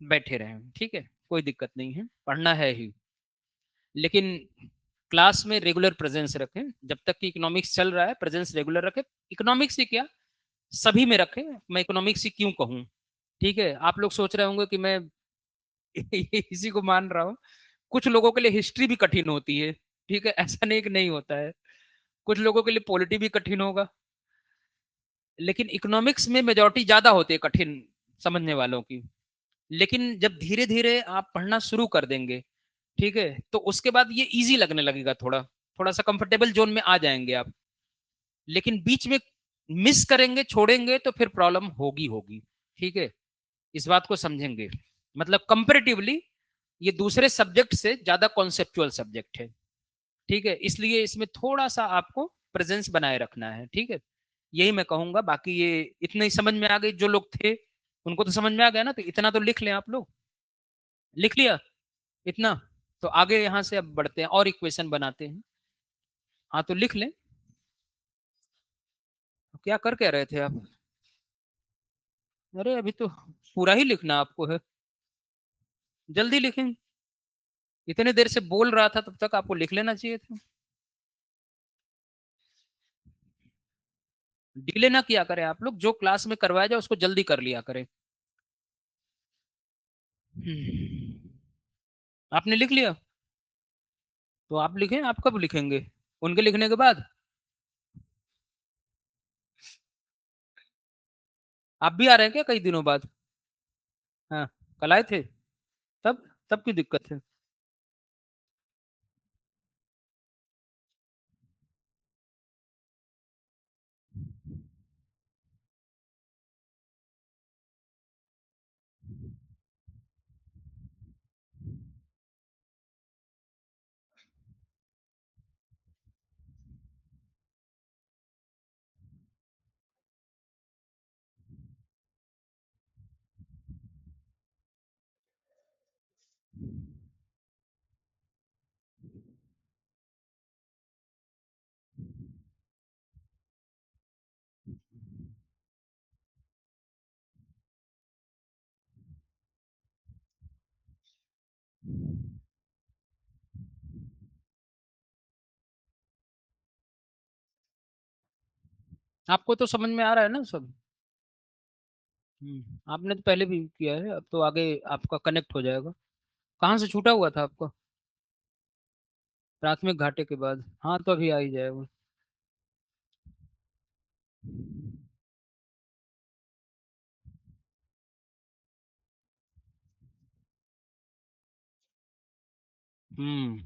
बैठे रहें, ठीक है, कोई दिक्कत नहीं है, पढ़ना है ही, लेकिन क्लास में रेगुलर प्रेजेंस रखें, जब तक कि इकोनॉमिक्स चल रहा है प्रेजेंस रेगुलर रखें, इकोनॉमिक्स ही क्या सभी में रखें, मैं इकोनॉमिक्स ही क्यों कहूँ। ठीक है, आप लोग सोच रहे होंगे कि मैं इसी को मान रहा हूँ, कुछ लोगों के लिए हिस्ट्री भी कठिन होती है, ठीक है, ऐसा नहीं कि नहीं होता है, कुछ लोगों के लिए पॉलिटी भी कठिन होगा, लेकिन इकोनॉमिक्स में मेजोरिटी ज्यादा होती है कठिन समझने वालों की। लेकिन जब धीरे धीरे आप पढ़ना शुरू कर देंगे, ठीक है, तो उसके बाद ये इजी लगने लगेगा, थोड़ा थोड़ा सा कंफर्टेबल जोन में आ जाएंगे आप। लेकिन बीच में मिस करेंगे, छोड़ेंगे तो फिर प्रॉब्लम होगी होगी। ठीक है, इस बात को समझेंगे, मतलब कंपेरेटिवली ये दूसरे सब्जेक्ट से ज्यादा कॉन्सेप्चुअल सब्जेक्ट है। ठीक है, इसलिए इसमें थोड़ा सा आपको प्रेजेंस बनाए रखना है। ठीक है, यही मैं कहूंगा, बाकी ये इतना ही समझ में आ गई, जो लोग थे उनको तो समझ में आ गया ना, तो इतना तो लिख लें आप लोग, लिख लिया इतना, तो आगे यहाँ से अब बढ़ते हैं और इक्वेशन बनाते हैं। हाँ तो लिख लें, क्या कर क्या रहे थे आप? अरे अभी तो पूरा ही लिखना आपको है, जल्दी लिखें, इतने देर से बोल रहा था तब तक आपको लिख लेना चाहिए था। डिले ना किया करें आप लोग, जो क्लास में करवाया जाए उसको जल्दी कर लिया करें। आपने लिख लिया, तो आप लिखें, आप कब लिखेंगे, उनके लिखने के बाद? आप भी आ रहे हैं क्या कई दिनों बाद? हाँ, कल आए थे, तब तब की दिक्कत है। आपको तो समझ में आ रहा है ना सब? आपने तो पहले भी किया है, अब तो आगे आपका कनेक्ट हो जाएगा। कहाँ से छूटा हुआ था आपका? प्राथमिक घाटे के बाद, हाँ तो अभी आ ही जाएगा। हम्म।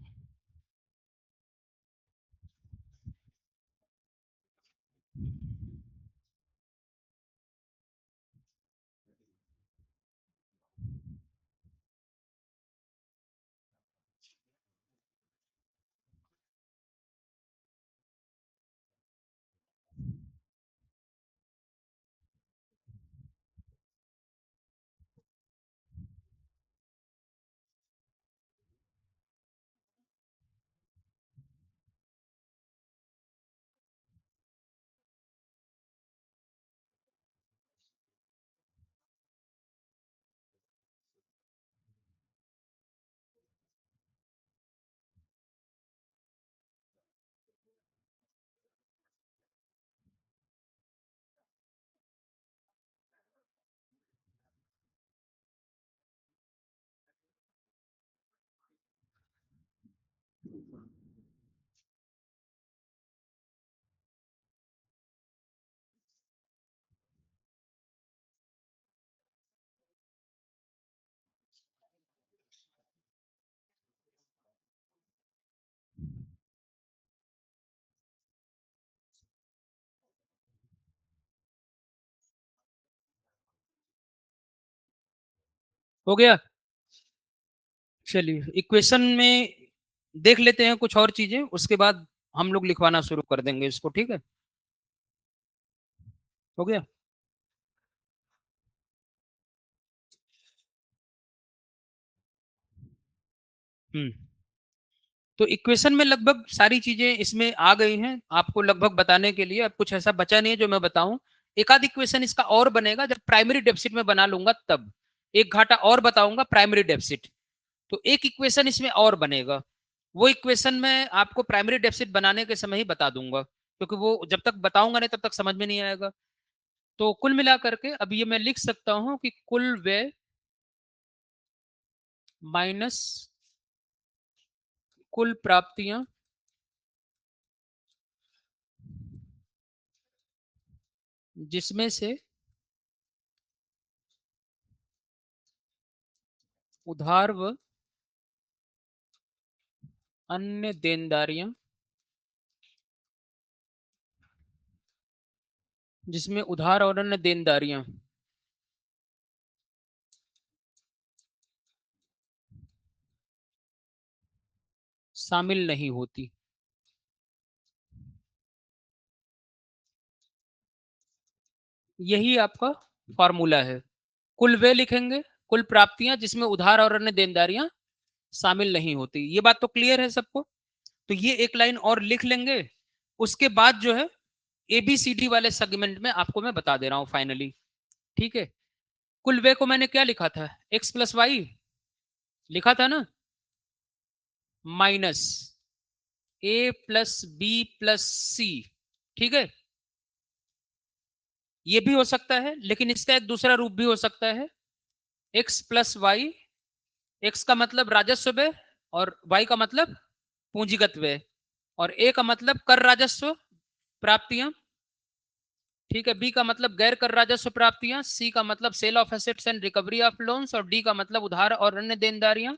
हो गया। चलिए इक्वेशन में देख लेते हैं कुछ और चीजें, उसके बाद हम लोग लिखवाना शुरू कर देंगे इसको, ठीक है। हो गया। हम्म। तो इक्वेशन में लगभग सारी चीजें इसमें आ गई हैं आपको लगभग बताने के लिए। अब कुछ ऐसा बचा नहीं है जो मैं बताऊं। एक आध इक्वेशन इसका और बनेगा जब प्राइमरी डेफिसिट में बना लूंगा तब। एक घाटा और बताऊंगा प्राइमरी डेफिसिट, तो एक इक्वेशन इसमें और बनेगा। वो इक्वेशन मैं आपको प्राइमरी डेफिसिट बनाने के समय ही बता दूंगा, क्योंकि वो जब तक बताऊंगा नहीं तब तक समझ में नहीं आएगा। तो कुल मिलाकर के अब ये मैं लिख सकता हूं कि कुल व्यय माइनस कुल प्राप्तियां जिसमें से उधार व अन्य देनदारियां, जिसमें उधार और अन्य देनदारियां शामिल नहीं होती। यही आपका फॉर्मूला है। कुल व्यय लिखेंगे, कुल प्राप्तियां जिसमें उधार और अन्य देनदारियां शामिल नहीं होती। ये बात तो क्लियर है सबको। तो ये एक लाइन और लिख लेंगे। उसके बाद जो है एबीसीडी वाले सेगमेंट में आपको मैं बता दे रहा हूं फाइनली, ठीक है। कुल व्यय को मैंने क्या लिखा था, एक्स प्लस वाई लिखा था ना, माइनस ए प्लस बी प्लस सी, ठीक है। ये भी हो सकता है, लेकिन इसका एक दूसरा रूप भी हो सकता है, एक्स प्लस वाई। एक्स का मतलब राजस्व व्यय और वाई का मतलब पूंजीगत व्यय, और ए का मतलब कर राजस्व प्राप्तियां, ठीक है। बी का मतलब गैर कर राजस्व प्राप्तियां, सी का मतलब sale of assets and recovery of loans, और डी का मतलब उधार और अन्य देनदारियां।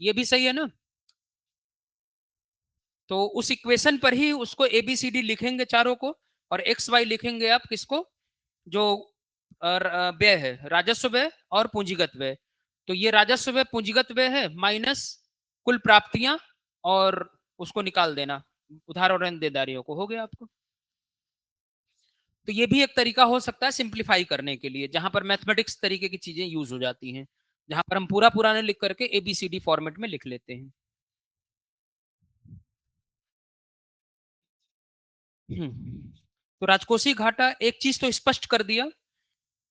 ये भी सही है ना। तो उस इक्वेशन पर ही उसको एबीसीडी लिखेंगे चारों को, और एक्स वाई लिखेंगे आप किसको, जो व्यय है, राजस्व व्यय और पूंजीगत व्यय। तो ये राजस्व व्यय पूंजीगत व्यय है माइनस कुल प्राप्तियां, और उसको निकाल देना उधार और अन्य देनदारियों को। हो गया आपको। तो ये भी एक तरीका हो सकता है सिंप्लीफाई करने के लिए, जहां पर मैथमेटिक्स तरीके की चीजें यूज हो जाती हैं, जहां पर हम पूरा पुराने लिख करके एबीसीडी फॉर्मेट में लिख लेते हैं। तो राजकोषीय घाटा एक चीज तो स्पष्ट कर दिया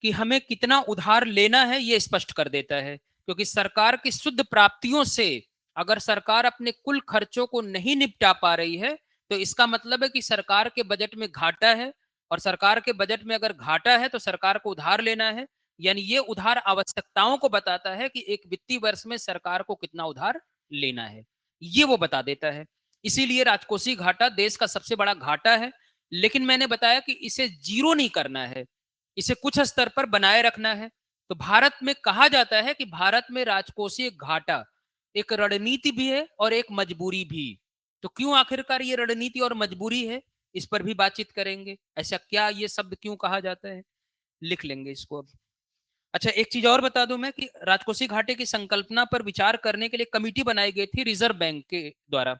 कि हमें कितना उधार लेना है, ये स्पष्ट कर देता है। क्योंकि सरकार की शुद्ध प्राप्तियों से अगर सरकार अपने कुल खर्चों को नहीं निपटा पा रही है, तो इसका मतलब है कि सरकार के बजट में घाटा है, और सरकार के बजट में अगर घाटा है तो सरकार को उधार लेना है। यानी ये उधार आवश्यकताओं को बताता है कि एक वित्तीय वर्ष में सरकार को कितना उधार लेना है। ये वो बता देता है। इसीलिए राजकोषीय घाटा देश का सबसे बड़ा घाटा है, लेकिन मैंने बताया कि इसे जीरो नहीं करना है, इसे कुछ स्तर पर बनाए रखना है। तो भारत में कहा जाता है कि भारत में राजकोषीय घाटा एक रणनीति भी है और एक मजबूरी भी। तो क्यों आखिरकार ये रणनीति और मजबूरी है, इस पर भी बातचीत करेंगे। ऐसा क्या, ये शब्द क्यों कहा जाता है, लिख लेंगे इसको अब। अच्छा, एक चीज और बता दूं मैं कि राजकोषीय घाटे की संकल्पना पर विचार करने के लिए कमेटी बनाई गई थी रिजर्व बैंक के द्वारा।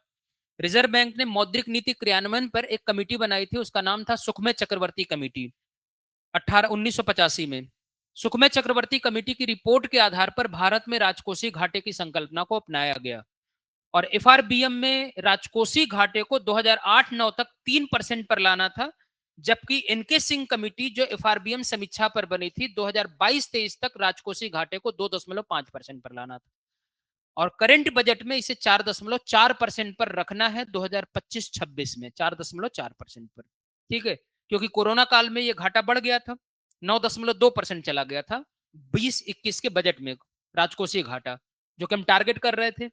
रिजर्व बैंक ने मौद्रिक नीति क्रियान्वयन पर एक कमेटी बनाई थी, उसका नाम था सुखमय चक्रवर्ती कमेटी, 1985 में। सुखमय चक्रवर्ती कमेटी की रिपोर्ट के आधार पर भारत में राजकोषीय घाटे की संकल्पना को अपनाया गया और एफआरबीएम में राजकोषीय घाटे को 2008-9 तक 3% पर लाना था, जबकि एनके सिंह कमेटी जो एफआरबीएम समीक्षा पर बनी थी 2022-23 तक राजकोषीय घाटे को 2.5% पर लाना था और करंट बजट में इसे 4.4% पर रखना है 2025-26 में, 4.4% पर। ठीक है, क्योंकि कोरोना काल में यह घाटा बढ़ गया था, 9.2% चला गया था 20-21 के बजट में राजकोषीय घाटा, जो कि हम टारगेट कर रहे थे।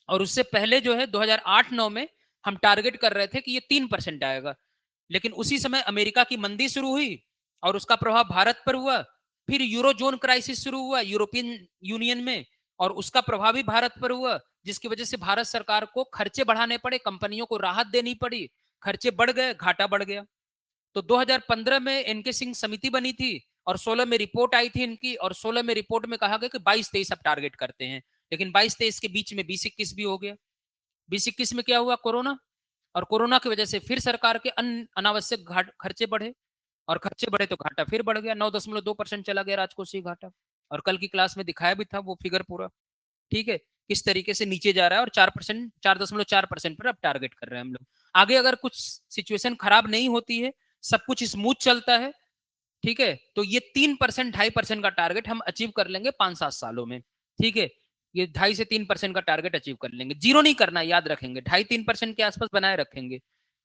और उससे पहले जो है 2008-9 में हम टारगेट कर रहे थे कि ये 3% आएगा, लेकिन उसी समय अमेरिका की मंदी शुरू हुई और उसका प्रभाव भारत पर हुआ। फिर यूरोजोन क्राइसिस शुरू हुआ यूरोपियन यूनियन में और उसका प्रभाव भी भारत पर हुआ, जिसकी वजह से भारत सरकार को खर्चे बढ़ाने पड़े, कंपनियों को राहत देनी पड़ी, खर्चे बढ़ गए, घाटा बढ़ गया। तो 2015 में एनके सिंह समिति बनी थी और 16 में रिपोर्ट आई थी इनकी, और 16 में रिपोर्ट में कहा गया कि 22-23 अब टारगेट करते हैं, लेकिन 22-23 के बीच में 20-21 भी हो गया। 20-21 में क्या हुआ, कोरोना, और कोरोना की वजह से फिर सरकार के अनावश्यक खर्चे बढ़े और खर्चे बढ़े तो घाटा फिर बढ़ गया, 9.2% चला गया राजकोषीय घाटा। और कल की क्लास में दिखाया भी था वो फिगर पूरा, ठीक है, किस तरीके से नीचे जा रहा है और 4%, 4.4% पर अब टारगेट कर रहे हैं हम लोग। आगे अगर कुछ सिचुएशन खराब नहीं होती है, सब कुछ स्मूथ चलता है, ठीक है, तो ये 3%, 2.5% का टारगेट हम अचीव कर लेंगे 5-7 सालों में। ठीक है, ये 2.5 से 3% का टारगेट अचीव कर लेंगे, जीरो नहीं करना, याद रखेंगे, 2.5-3% के आसपास बनाए रखेंगे।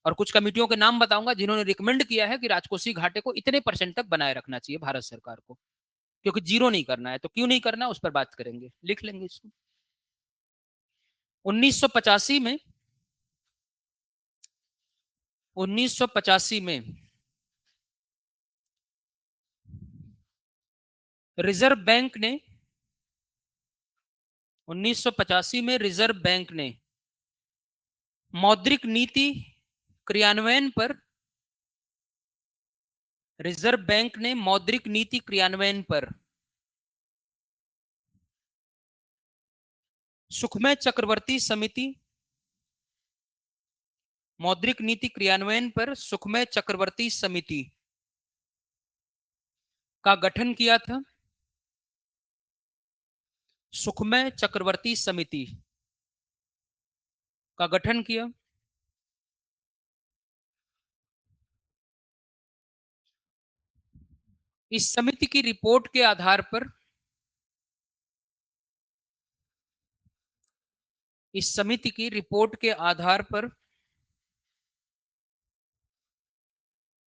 और कुछ कमिटियों के नाम बताऊंगा जिन्होंने रिकमेंड किया है कि राजकोषीय घाटे को इतने परसेंट तक बनाए रखना चाहिए भारत सरकार को, क्योंकि जीरो नहीं करना है। तो क्यों नहीं करना, उस पर बात करेंगे, लिख लेंगे इसको। 1985 में 1985 में रिजर्व बैंक ने 1985 में रिजर्व बैंक ने मौद्रिक नीति क्रियान्वयन पर रिजर्व बैंक ने मौद्रिक नीति क्रियान्वयन पर सुखमय चक्रवर्ती समिति मौद्रिक नीति क्रियान्वयन पर सुखमय चक्रवर्ती समिति का गठन किया था। सुखमय चक्रवर्ती समिति का गठन किया। इस समिति की रिपोर्ट के आधार पर इस समिति की रिपोर्ट के आधार पर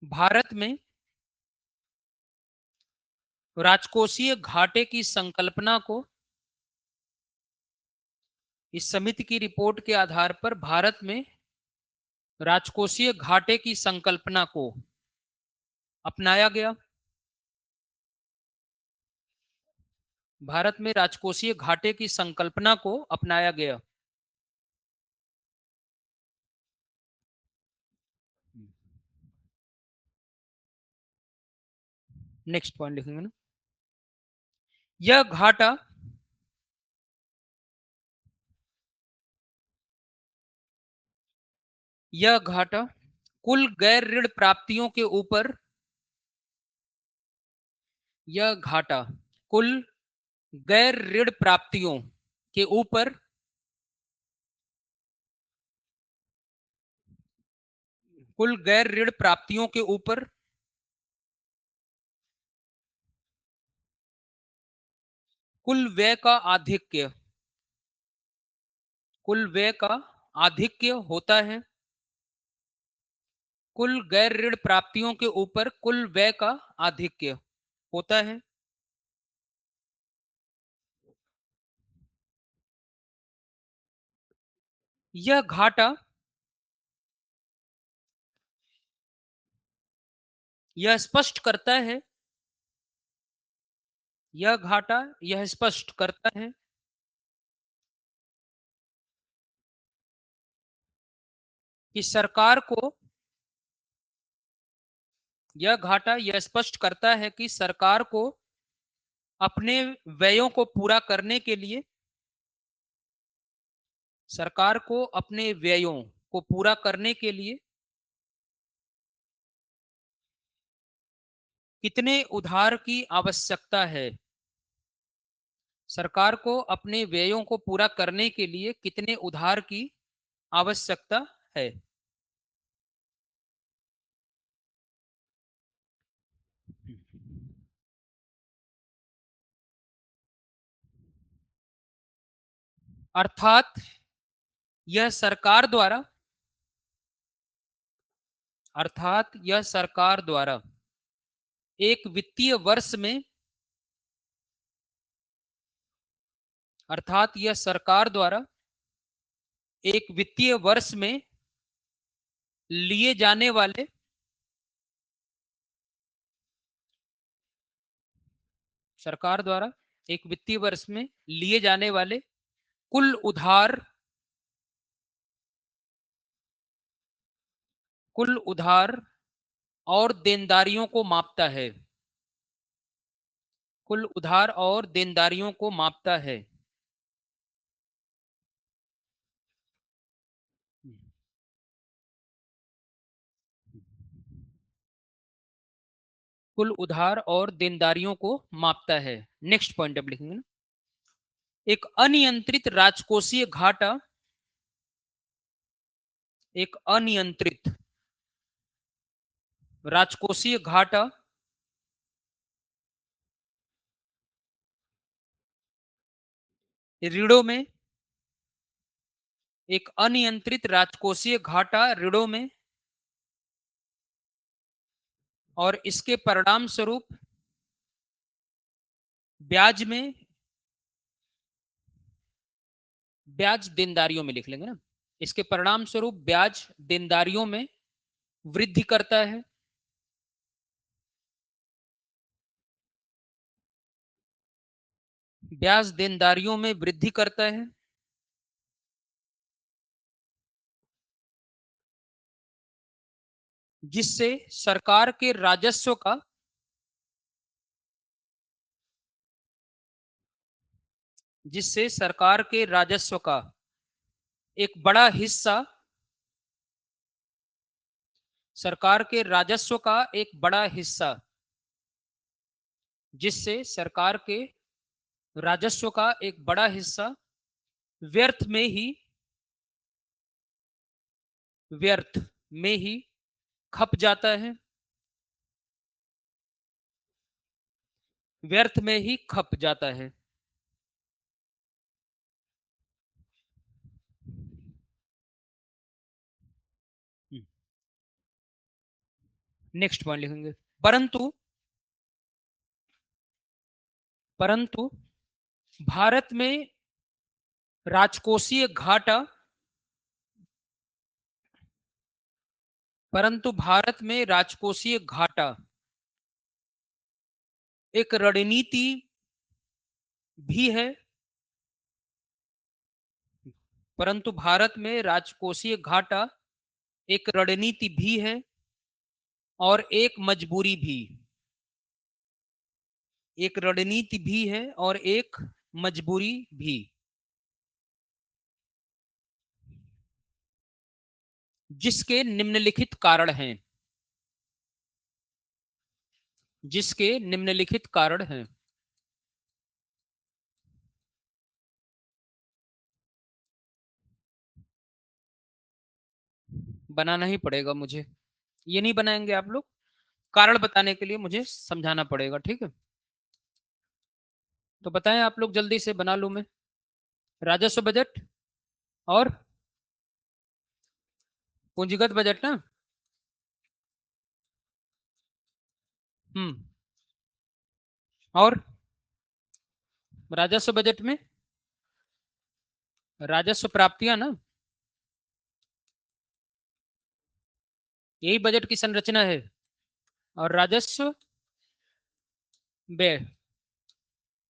भारत में राजकोषीय घाटे की संकल्पना को इस समिति की रिपोर्ट के आधार पर भारत में राजकोषीय घाटे की संकल्पना को अपनाया गया। भारत में राजकोषीय घाटे की संकल्पना को अपनाया गया। नेक्स्ट पॉइंट लिखेंगे ना, यह घाटा यह घाटा कुल गैर ऋण प्राप्तियों के ऊपर यह घाटा कुल गैर ऋण प्राप्तियों के ऊपर कुल गैर ऋण प्राप्तियों के ऊपर कुल व्यय का आधिक्य कुल व्यय का आधिक्य होता है। कुल गैर ऋण प्राप्तियों के ऊपर कुल व्यय का आधिक्य होता है। यह घाटा यह स्पष्ट करता है, यह घाटा यह स्पष्ट करता है कि सरकार को, यह घाटा यह स्पष्ट करता है कि सरकार को अपने व्ययों को पूरा करने के लिए, सरकार को अपने व्ययों को पूरा करने के लिए कितने उधार की आवश्यकता है, सरकार को अपने व्ययों को पूरा करने के लिए कितने उधार की आवश्यकता है। अर्थात यह सरकार द्वारा, अर्थात यह सरकार द्वारा एक वित्तीय वर्ष में, अर्थात यह सरकार द्वारा एक वित्तीय वर्ष में लिए जाने वाले, सरकार द्वारा एक वित्तीय वर्ष में लिए जाने वाले कुल उधार, कुल उधार और देनदारियों को मापता है, कुल उधार और देनदारियों को मापता है। कुल उधार और देनदारियों को मापता है। नेक्स्ट पॉइंट अब लिखेंगे ना, एक अनियंत्रित राजकोषीय घाटा, एक अनियंत्रित राजकोषीय घाटा ऋणों में, एक अनियंत्रित राजकोषीय घाटा ऋणों में और इसके परिणाम स्वरूप ब्याज में, ब्याज देनदारियों में लिख लेंगे ना, इसके परिणाम स्वरूप ब्याज देनदारियों में वृद्धि करता है, ब्याज देनदारियों में वृद्धि करता है, जिससे सरकार के राजस्व का, जिससे सरकार के राजस्व का एक बड़ा हिस्सा, सरकार के राजस्व का एक बड़ा हिस्सा, जिससे सरकार के राजस्व का एक बड़ा हिस्सा व्यर्थ में ही, व्यर्थ में ही खप जाता है, व्यर्थ में ही खप जाता है। नेक्स्ट पॉइंट लिखेंगे, परंतु, परंतु भारत में राजकोषीय घाटा, परंतु भारत में राजकोषीय घाटा एक रणनीति भी है, परंतु भारत में राजकोषीय घाटा एक रणनीति भी है और एक मजबूरी भी, एक रणनीति भी है और एक मजबूरी भी, जिसके निम्नलिखित कारण हैं, जिसके निम्नलिखित कारण हैं। बनाना ही पड़ेगा मुझे, ये नहीं बनाएंगे आप लोग, कारण बताने के लिए मुझे समझाना पड़ेगा, ठीक है। तो बताएं आप लोग, जल्दी से बना लूं मैं। राजस्व बजट और पूंजीगत बजट ना। हम्म। और राजस्व बजट में राजस्व प्राप्तियां ना, यही बजट की संरचना है। और राजस्व व्यय,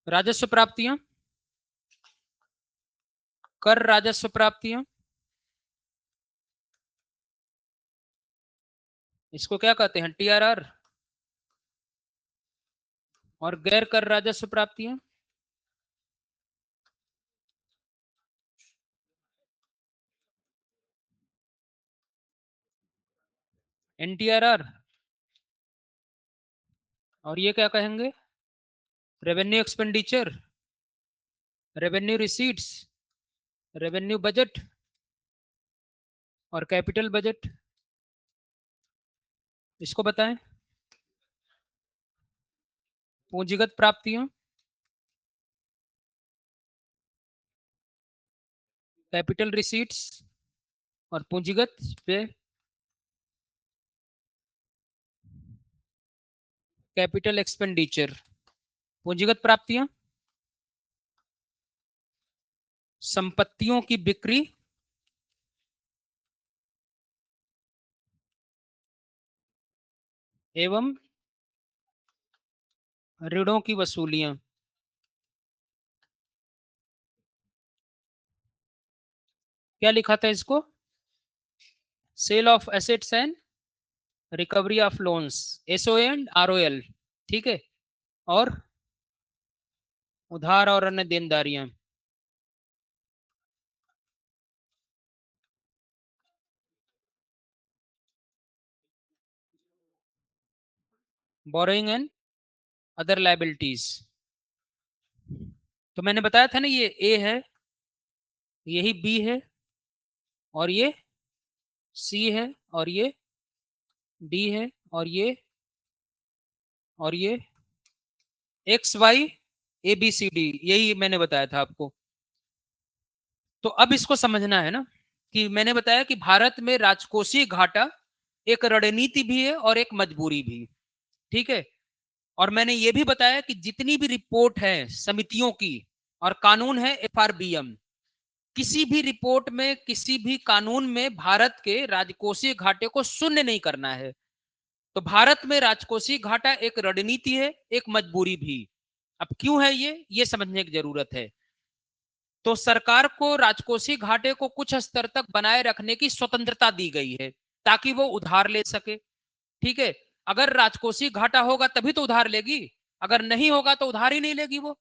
राजस्व प्राप्तियां, कर राजस्व प्राप्तियां, इसको क्या कहते हैं, टीआरआर। और गैर कर राजस्व प्राप्तियां, एनटीआरआर। और ये क्या कहेंगे, revenue expenditure, revenue receipts, revenue budget और कैपिटल बजट। इसको बताएं। पूंजीगत प्राप्तियां, कैपिटल रिसीट्स और पूंजीगत व्यय, कैपिटल एक्सपेंडिचर। पूंजीगत प्राप्तियां, संपत्तियों की बिक्री एवं ऋणों की वसूलियां। क्या लिखा था इसको, sale of assets and recovery of loans, SO and ROL. ठीक है। और उधार और अन्य देनदारियां। Borrowing and other liabilities. तो मैंने बताया था ना, ये ए है, यही बी है, और ये सी है, और ये डी है, और ये X Y A B C D, यही मैंने बताया था आपको। तो अब इसको समझना है ना, कि मैंने बताया कि भारत में राजकोषीय घाटा एक रणनीति भी है और एक मजबूरी भी। ठीक है। और मैंने ये भी बताया कि जितनी भी रिपोर्ट है समितियों की, और कानून है एफआरबीएम, किसी भी रिपोर्ट में, किसी भी कानून में भारत के राजकोषीय घाटे को शून्य नहीं करना है। तो भारत में राजकोषीय घाटा एक रणनीति है, एक मजबूरी भी। अब क्यों है ये समझने की जरूरत है। तो सरकार को राजकोषीय घाटे को कुछ स्तर तक बनाए रखने की स्वतंत्रता दी गई है, ताकि वो उधार ले सके। ठीक है। अगर राजकोषीय घाटा होगा तभी तो उधार लेगी, अगर नहीं होगा तो उधार ही नहीं लेगी। वो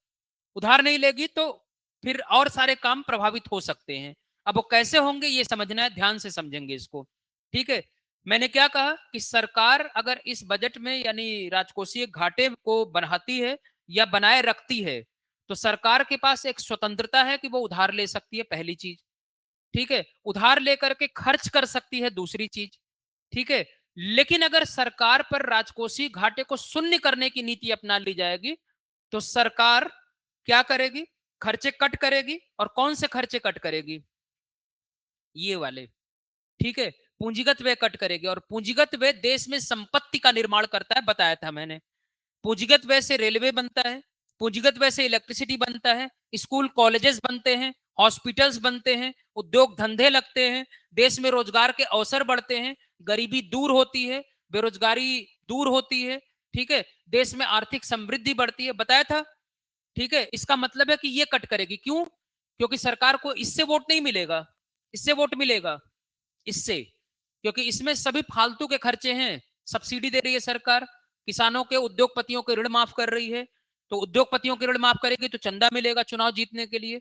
उधार नहीं लेगी तो फिर और सारे काम प्रभावित हो सकते हैं। अब वो कैसे होंगे ये समझना है, ध्यान से समझेंगे इसको। ठीक है। मैंने क्या कहा कि सरकार अगर इस बजट में यानी राजकोषीय घाटे को बढ़ाती है या बनाए रखती है, तो सरकार के पास एक स्वतंत्रता है कि वो उधार ले सकती है, पहली चीज। ठीक है। उधार लेकर के खर्च कर सकती है, दूसरी चीज। ठीक है। लेकिन अगर सरकार पर राजकोषीय घाटे को शून्य करने की नीति अपना ली जाएगी, तो सरकार क्या करेगी, खर्चे कट करेगी। और कौन से खर्चे कट करेगी, ये वाले। ठीक है। पूंजीगत व्यय कट करेगी। और पूंजीगत व्यय देश में संपत्ति का निर्माण करता है, बताया था मैंने। पूंजीगत व्यय से रेलवे बनता है, पूंजीगत व्यय से इलेक्ट्रिसिटी बनता है, स्कूल कॉलेजेस बनते हैं, हॉस्पिटल्स बनते हैं, उद्योग धंधे लगते हैं, देश में रोजगार के अवसर बढ़ते हैं, गरीबी दूर होती है, बेरोजगारी दूर होती है। ठीक है। देश में आर्थिक समृद्धि बढ़ती है, बताया था। ठीक है। इसका मतलब है कि ये कट करेगी। क्यों, क्योंकि सरकार को इससे वोट नहीं मिलेगा, इससे वोट मिलेगा, इससे। क्योंकि इसमें सभी फालतू के खर्चे हैं। सब्सिडी दे रही है सरकार, किसानों के, उद्योगपतियों के ऋण माफ कर रही है, तो उद्योगपतियों के ऋण माफ करेगी तो चंदा मिलेगा चुनाव जीतने के लिए।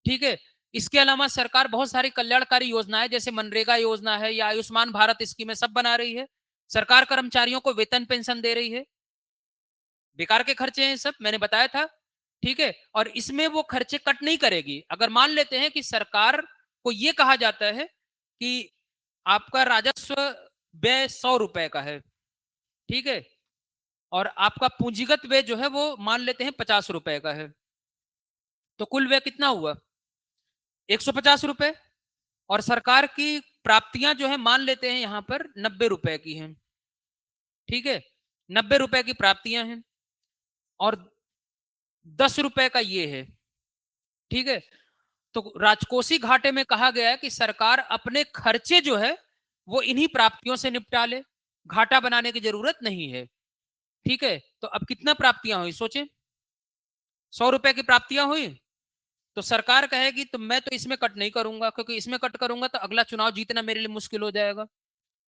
ठीक है। इसके अलावा सरकार बहुत सारी कल्याणकारी योजनाएं, जैसे मनरेगा योजना है या आयुष्मान भारत स्कीम है, सब बना रही है। सरकार कर्मचारियों को वेतन पेंशन दे रही है। बेकार के खर्चे हैं सब, मैंने बताया था। ठीक है। और इसमें वो खर्चे कट नहीं करेगी। अगर मान लेते हैं कि सरकार को यह कहा जाता है कि आपका राजस्व व्यय 100 रुपए का है, ठीक है, और आपका पूंजीगत व्यय जो है वो मान लेते हैं 50 रुपए का है, तो कुल व्यय कितना हुआ, 150 रुपए। और सरकार की प्राप्तियां जो है मान लेते हैं यहां पर 90 रुपए की हैं। ठीक है। 90 रुपए की प्राप्तियां हैं, और 10 रुपए का ये है। ठीक है। तो राजकोषीय घाटे में कहा गया है कि सरकार अपने खर्चे जो है वो इन्हीं प्राप्तियों से निपटा ले। घाटा बनाने की जरूरत नहीं है। ठीक है, तो अब कितना प्राप्तियां हुई सोचे, 100 रुपए की प्राप्तियां हुई, तो सरकार कहेगी तो मैं तो इसमें कट नहीं करूंगा, क्योंकि इसमें कट करूंगा तो अगला चुनाव जीतना मेरे लिए मुश्किल हो जाएगा।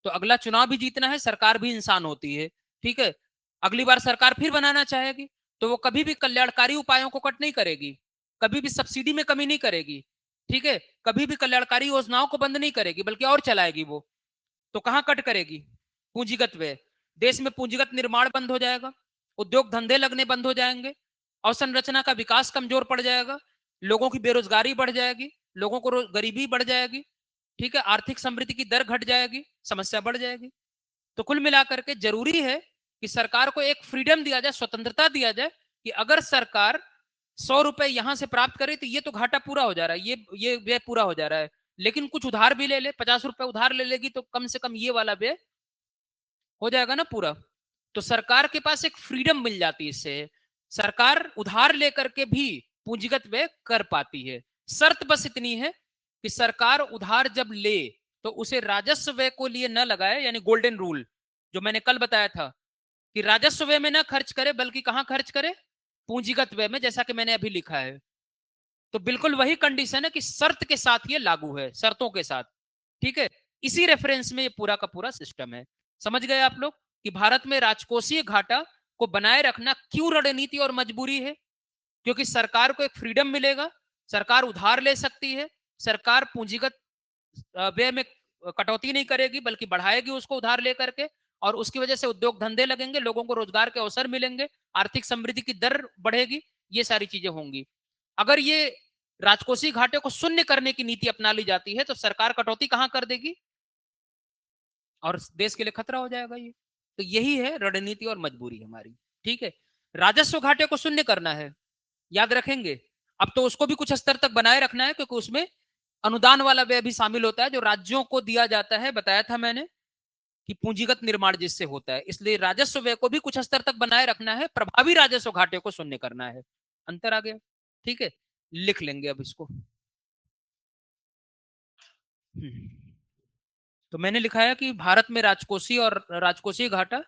तो अगला चुनाव भी जीतना है, सरकार भी इंसान होती है। ठीक है, अगली बार सरकार फिर बनाना चाहेगी, तो वो कभी भी कल्याणकारी उपायों को कट नहीं करेगी, कभी भी सब्सिडी में कमी नहीं करेगी। ठीक है, कभी भी कल्याणकारी योजनाओं को बंद नहीं करेगी, बल्कि और चलाएगी वो। तो कहां कट करेगी, पूंजीगत व्यय। देश में पूंजीगत निर्माण बंद हो जाएगा, उद्योग धंधे लगने बंद हो जाएंगे, अवसंरचना का विकास कमजोर पड़ जाएगा, लोगों की बेरोजगारी बढ़ जाएगी, लोगों को गरीबी बढ़ जाएगी। ठीक है, आर्थिक समृद्धि की दर घट जाएगी, समस्या बढ़ जाएगी। तो कुल मिलाकर के जरूरी है कि सरकार को एक फ्रीडम दिया जाए, स्वतंत्रता दिया जाए, कि अगर सरकार 100 रुपए यहां से प्राप्त करे तो ये तो घाटा पूरा हो जा रहा है, ये व्यय पूरा हो जा रहा है। लेकिन कुछ उधार भी ले ले, 50 रुपए उधार ले लेगी, तो कम से कम ये वाला व्यय हो जाएगा ना पूरा। तो सरकार के पास एक फ्रीडम मिल जाती है इससे, सरकार उधार लेकर के भी पूंजीगत व्यय कर पाती है। शर्त बस इतनी है कि सरकार उधार जब ले तो उसे राजस्व व्यय को लिए न लगाए, यानी गोल्डन रूल जो मैंने कल बताया था, कि राजस्व व्यय में ना खर्च करे, बल्कि कहां खर्च करे, पूंजीगत व्यय में, जैसा कि मैंने अभी लिखा है। तो बिल्कुल वही कंडीशन है कि शर्त के साथ ये लागू है, शर्तों के साथ। ठीक है, इसी रेफरेंस में ये पूरा का पूरा सिस्टम है। समझ गए आप लोग कि भारत में राजकोषीय घाटा को बनाए रखना क्यों रणनीति और मजबूरी है? क्योंकि सरकार को एक फ्रीडम मिलेगा, सरकार उधार ले सकती है, सरकार पूंजीगत व्यय में कटौती नहीं करेगी, बल्कि बढ़ाएगी उसको उधार लेकर के, और उसकी वजह से उद्योग धंधे लगेंगे, लोगों को रोजगार के अवसर मिलेंगे, आर्थिक समृद्धि की दर बढ़ेगी, ये सारी चीजें होंगी। अगर ये राजकोषीय घाटे को शून्य करने की नीति अपना ली जाती है, तो सरकार कटौती कहां कर देगी और देश के लिए खतरा हो जाएगा ये। तो यही है रणनीति और मजबूरी हमारी। ठीक है, राजस्व घाटे को शून्य करना है, याद रखेंगे। अब तो उसको भी कुछ स्तर तक बनाए रखना है, क्योंकि उसमें अनुदान वाला व्यय भी शामिल होता है जो राज्यों को दिया जाता है, बताया था मैंने कि पूंजीगत निर्माण जिससे होता है। इसलिए राजस्व व्यय को भी कुछ स्तर तक बनाए रखना है, प्रभावी राजस्व घाटे को शून्य करना है। अंतर आ गया? ठीक है, लिख लेंगे अब इसको। तो मैंने लिखा है कि भारत में राजकोषीय घाटा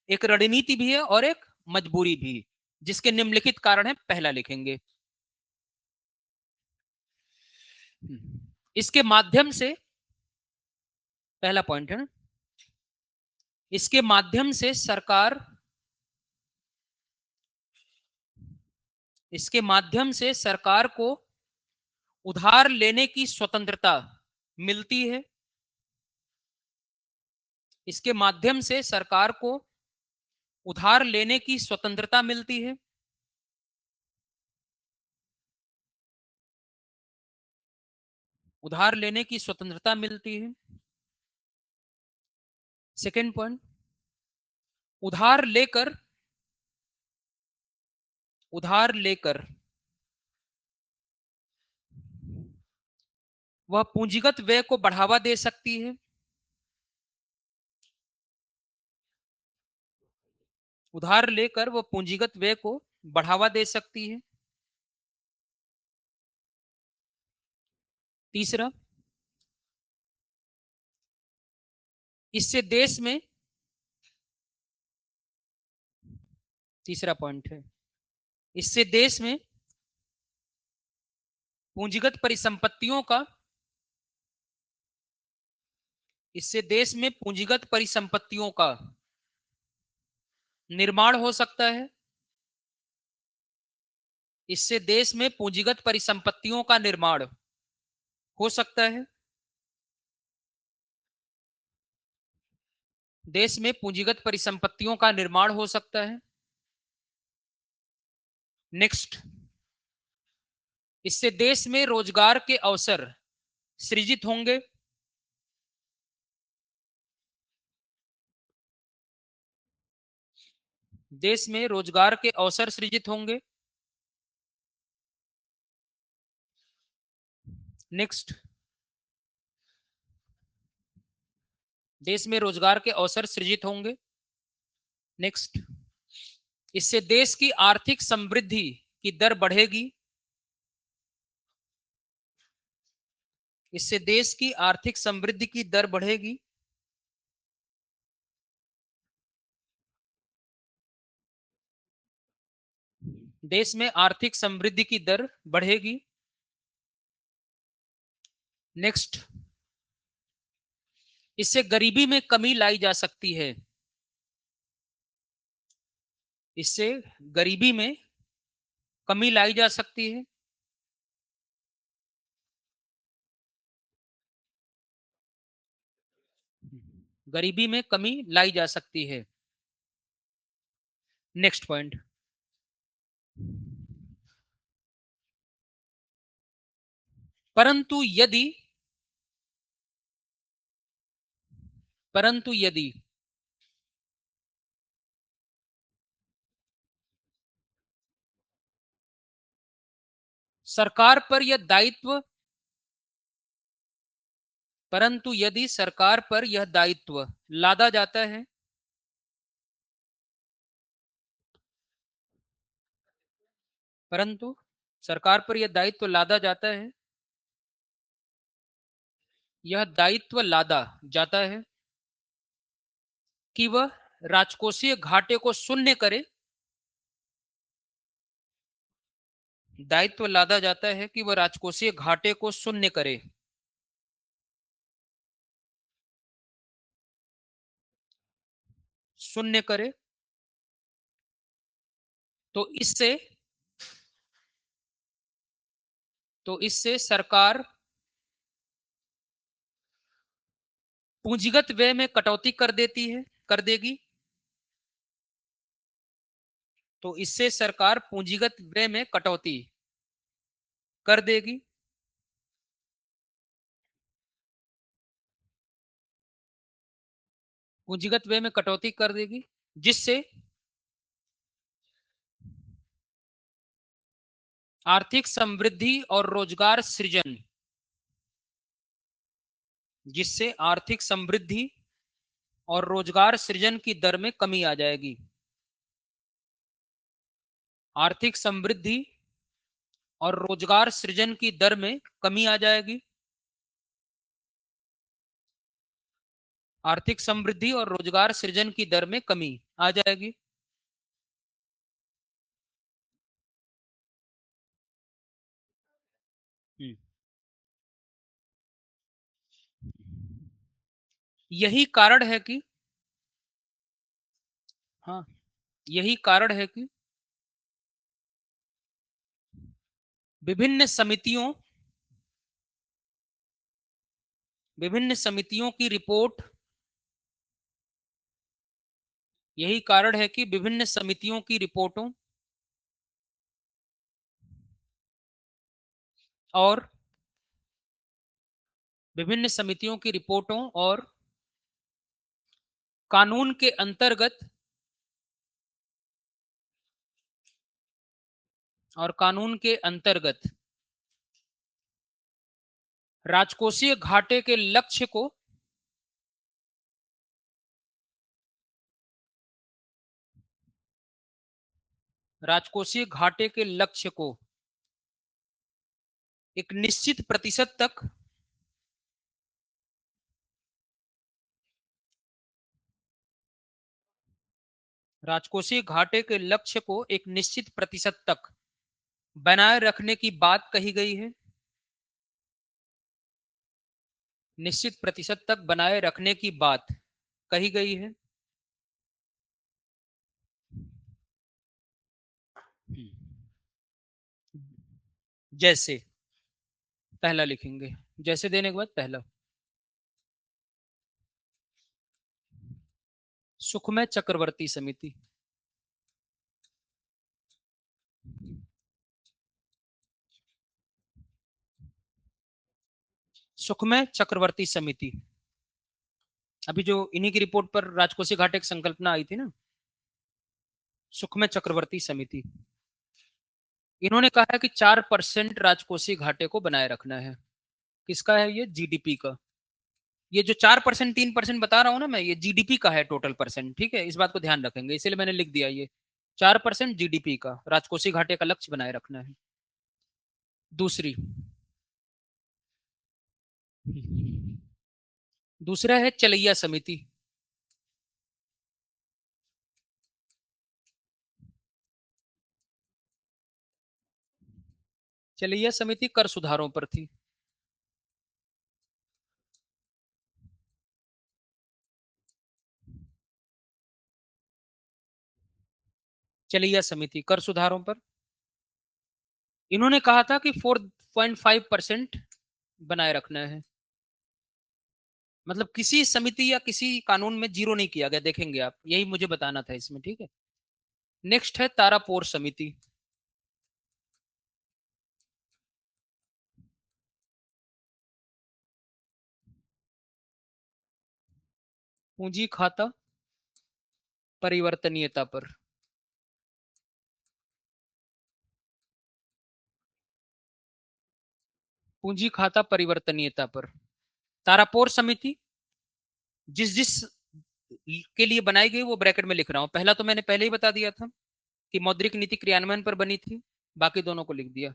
एक रणनीति भी है और एक मजबूरी भी, जिसके निम्नलिखित कारण है। पहला लिखेंगे, इसके माध्यम से, पहला पॉइंट है ना, इसके माध्यम से सरकार, इसके माध्यम से सरकार को उधार लेने की स्वतंत्रता मिलती है। इसके माध्यम से सरकार को उधार लेने की स्वतंत्रता मिलती है। उधार लेने की स्वतंत्रता मिलती है। सेकेंड पॉइंट, उधार लेकर, उधार लेकर वह पूंजीगत व्यय को बढ़ावा दे सकती है। उधार लेकर वह पूंजीगत व्यय को बढ़ावा दे सकती है। तीसरा, इससे देश में, तीसरा पॉइंट है, इससे देश में पूंजीगत परिसंपत्तियों का, इससे देश में पूंजीगत परिसंपत्तियों का निर्माण हो सकता है। इससे देश में पूंजीगत परिसंपत्तियों का निर्माण हो सकता है। देश में पूंजीगत परिसंपत्तियों का निर्माण हो सकता है। नेक्स्ट, इससे देश में रोजगार के अवसर सृजित होंगे। देश में रोजगार के अवसर सृजित होंगे। नेक्स्ट, देश में रोजगार के अवसर सृजित होंगे। नेक्स्ट, इससे देश की आर्थिक समृद्धि की दर बढ़ेगी। इससे देश की आर्थिक समृद्धि की दर बढ़ेगी। देश में आर्थिक समृद्धि की दर बढ़ेगी। नेक्स्ट, इससे गरीबी में कमी लाई जा सकती है। इससे गरीबी में कमी लाई जा सकती है। गरीबी में कमी लाई जा सकती है। नेक्स्ट पॉइंट, परंतु यदि परंतु यदि सरकार पर यह दायित्व परंतु यदि सरकार पर यह दायित्व लादा जाता है, परंतु सरकार पर यह दायित्व लादा जाता है, यह दायित्व लादा जाता है कि वह राजकोषीय घाटे को शून्य करे। दायित्व लादा जाता है कि वह राजकोषीय घाटे को शून्य करे। शून्य करे। तो इससे सरकार पूंजीगत व्यय में कटौती कर देगी। तो इससे सरकार पूंजीगत व्यय में कटौती कर देगी। पूंजीगत व्यय में कटौती कर देगी, जिससे आर्थिक समृद्धि और रोजगार सृजन जिससे आर्थिक समृद्धि और रोजगार सृजन की दर में कमी आ जाएगी। आर्थिक समृद्धि और रोजगार सृजन की दर में कमी आ जाएगी। आर्थिक समृद्धि और रोजगार सृजन की दर में कमी आ जाएगी। यही कारण है कि हाँ यही कारण है कि विभिन्न समितियों की रिपोर्ट यही कारण है कि विभिन्न समितियों की रिपोर्टों और विभिन्न समितियों की रिपोर्टों कानून के अंतर्गत कानून के अंतर्गत राजकोषीय घाटे के लक्ष्य को राजकोषीय घाटे के लक्ष्य को एक निश्चित प्रतिशत तक राजकोषीय घाटे के लक्ष्य को एक निश्चित प्रतिशत तक बनाए रखने की बात कही गई है। निश्चित प्रतिशत तक बनाए रखने की बात कही गई है। जैसे पहला लिखेंगे, जैसे देने के बाद पहला, सुखमय चक्रवर्ती समिति। सुखमय चक्रवर्ती समिति, अभी जो इन्हीं की रिपोर्ट पर राजकोषीय घाटे की संकल्पना आई थी ना, सुखमय चक्रवर्ती समिति, इन्होंने कहा है कि 4% राजकोषीय घाटे को बनाए रखना है। किसका है ये? जीडीपी का। ये जो 4% 3% बता रहा हूं ना मैं, ये जीडीपी का है टोटल परसेंट। ठीक है, इस बात को ध्यान रखेंगे, इसीलिए मैंने लिख दिया ये 4% जीडीपी का राजकोषीय घाटे का लक्ष्य बनाए रखना है। दूसरी दूसरा है चलैया समिति। चलिए, यह समिति कर सुधारों पर थी। चलिए, यह समिति कर सुधारों पर, इन्होंने कहा था कि 4.5% बनाए रखना है। मतलब किसी समिति या किसी कानून में जीरो नहीं किया गया, देखेंगे आप, यही मुझे बताना था इसमें, ठीक है। नेक्स्ट है तारापोर समिति। पूंजी खाता परिवर्तनीयता पर। पूंजी खाता परिवर्तनीयता पर तारापोर समिति जिस जिस के लिए बनाई गई वो ब्रैकेट में लिख रहा हूं। पहला तो मैंने पहले ही बता दिया था कि मौद्रिक नीति क्रियान्वयन पर बनी थी, बाकी दोनों को लिख दिया।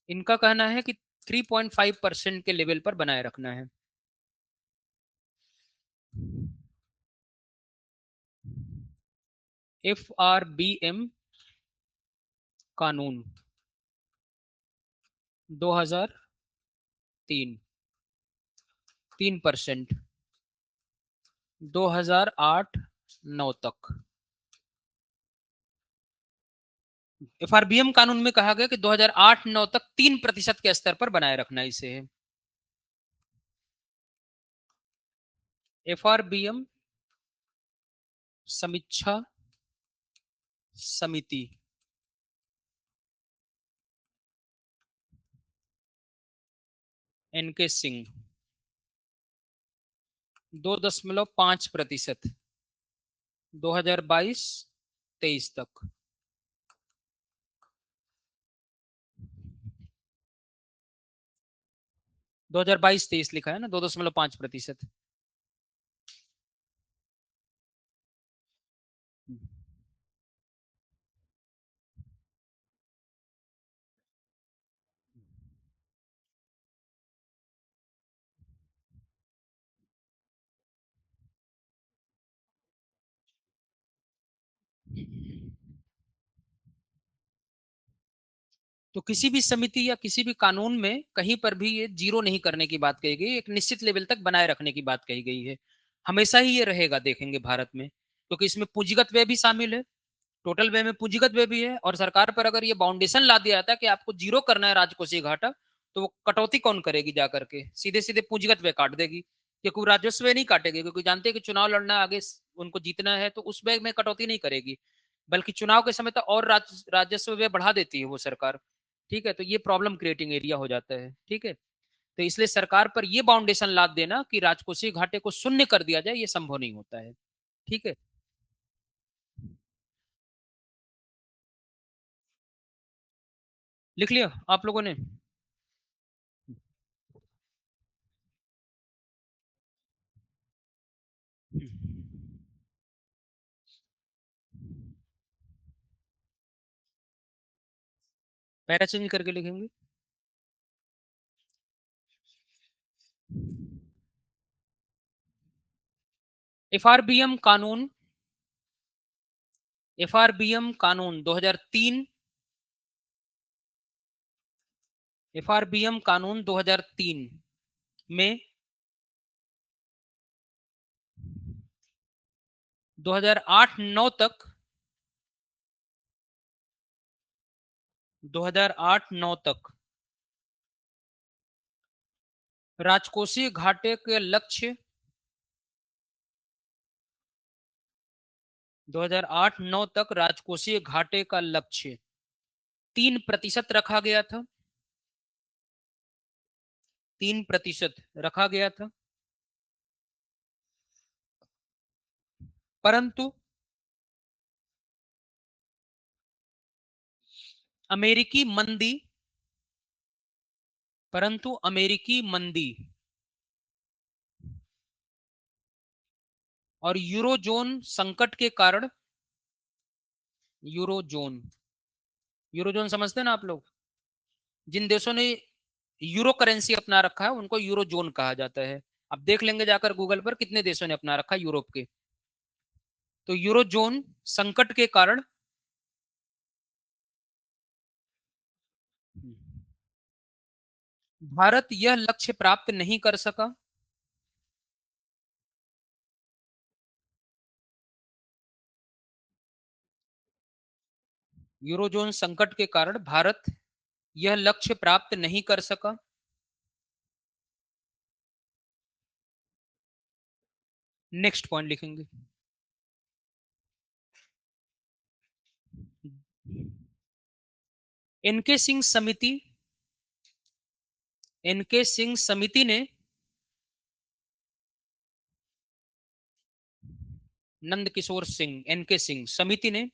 इनका कहना है कि 3.5% के लेवल पर बनाए रखना है। FRBM कानून 2003, 3%, 2008-9 तक। FRBM कानून में कहा गया कि 2008-9 तक 3% के स्तर पर बनाए रखना इसे है। FRBM समीक्षा समिति NK सिंह 2.5%, 2022-23 तक। 2022-23 लिखा है ना, 2.5%। तो किसी भी समिति या किसी भी कानून में कहीं पर भी ये जीरो नहीं करने की बात कही गई, एक निश्चित लेवल तक बनाए रखने की बात कही गई है। हमेशा ही ये रहेगा, देखेंगे भारत में, क्योंकि इसमें पूंजीगत व्यय भी शामिल है। टोटल व्यय में पूंजीगत व्यय भी है, और सरकार पर अगर ये बाउंडेशन ला दिया जाता है कि आपको जीरो करना है राजकोषीय घाटा, तो वो कटौती कौन करेगी? जाकर के सीधे सीधे पूंजीगत व्यय काट देगी, क्योंकि राजस्व व्यय नहीं काटेगी, क्योंकि जानते हैं कि चुनाव लड़ना आगे, उनको जीतना है, तो उस व्यय में कटौती नहीं करेगी, बल्कि चुनाव के समय तक और राजस्व व्यय बढ़ा देती है वो सरकार। ठीक है, तो ये प्रॉब्लम क्रिएटिंग एरिया हो जाता है। ठीक है, तो इसलिए सरकार पर ये बाउंडेशन लाद देना कि राजकोषीय घाटे को शून्य कर दिया जाए, ये संभव नहीं होता है। ठीक है, लिख लिया आप लोगों ने? पैरा चेंज करके लिखेंगे। एफआरबीएम कानून, एफआरबीएम कानून 2003, एफआरबीएम कानून 2003 में 2008-9 तक, 2008-9 तक राजकोषीय घाटे के लक्ष्य, 2008-9 तक राजकोषीय घाटे का लक्ष्य 3% रखा गया था, 3% रखा गया था। परंतु अमेरिकी मंदी, परंतु अमेरिकी मंदी और यूरोजोन संकट के कारण, यूरोजोन, यूरोजोन समझते हैं ना आप लोग? जिन देशों ने यूरो करेंसी अपना रखा है उनको यूरोजोन कहा जाता है। अब देख लेंगे जाकर गूगल पर कितने देशों ने अपना रखा है यूरोप के। तो यूरोजोन संकट के कारण भारत यह लक्ष्य प्राप्त नहीं कर सका। यूरोजोन संकट के कारण भारत यह लक्ष्य प्राप्त नहीं कर सका। नेक्स्ट पॉइंट लिखेंगे। एनके सिंह समिति, एनके सिंह समिति ने नंद किशोर सिंह, एनके सिंह समिति ने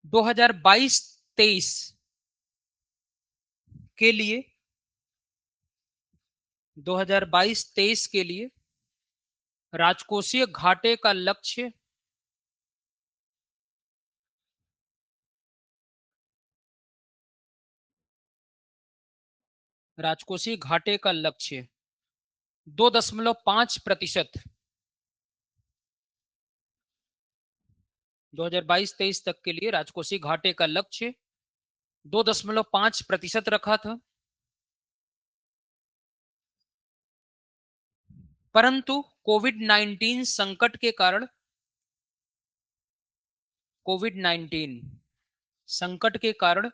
2022-23 के लिए 2022-23 के लिए राजकोषीय घाटे का लक्ष्य राजकोषीय घाटे का लक्ष्य 2.5%। 2022-23 तक के लिए राजकोषीय घाटे का लक्ष्य 2.5% रखा था। परंतु कोविड-19 संकट के कारण कोविड-19 संकट के कारण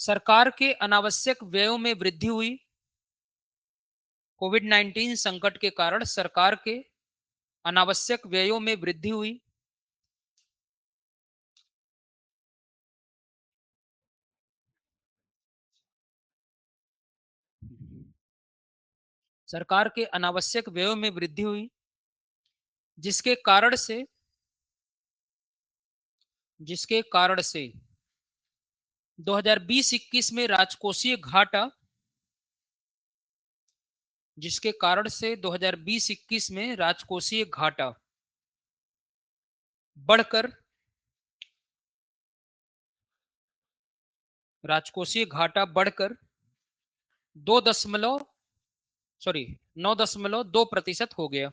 सरकार के अनावश्यक व्ययों में वृद्धि हुई। कोविड-19 संकट के कारण सरकार के अनावश्यक व्ययों में वृद्धि हुई। सरकार के अनावश्यक व्ययों में वृद्धि हुई, जिसके कारण से 2020-21 में राजकोषीय घाटा जिसके कारण से 2020-21 में राजकोषीय घाटा बढ़कर राजकोषीय घाटा बढ़कर 2 दशमलव 9.2% हो गया।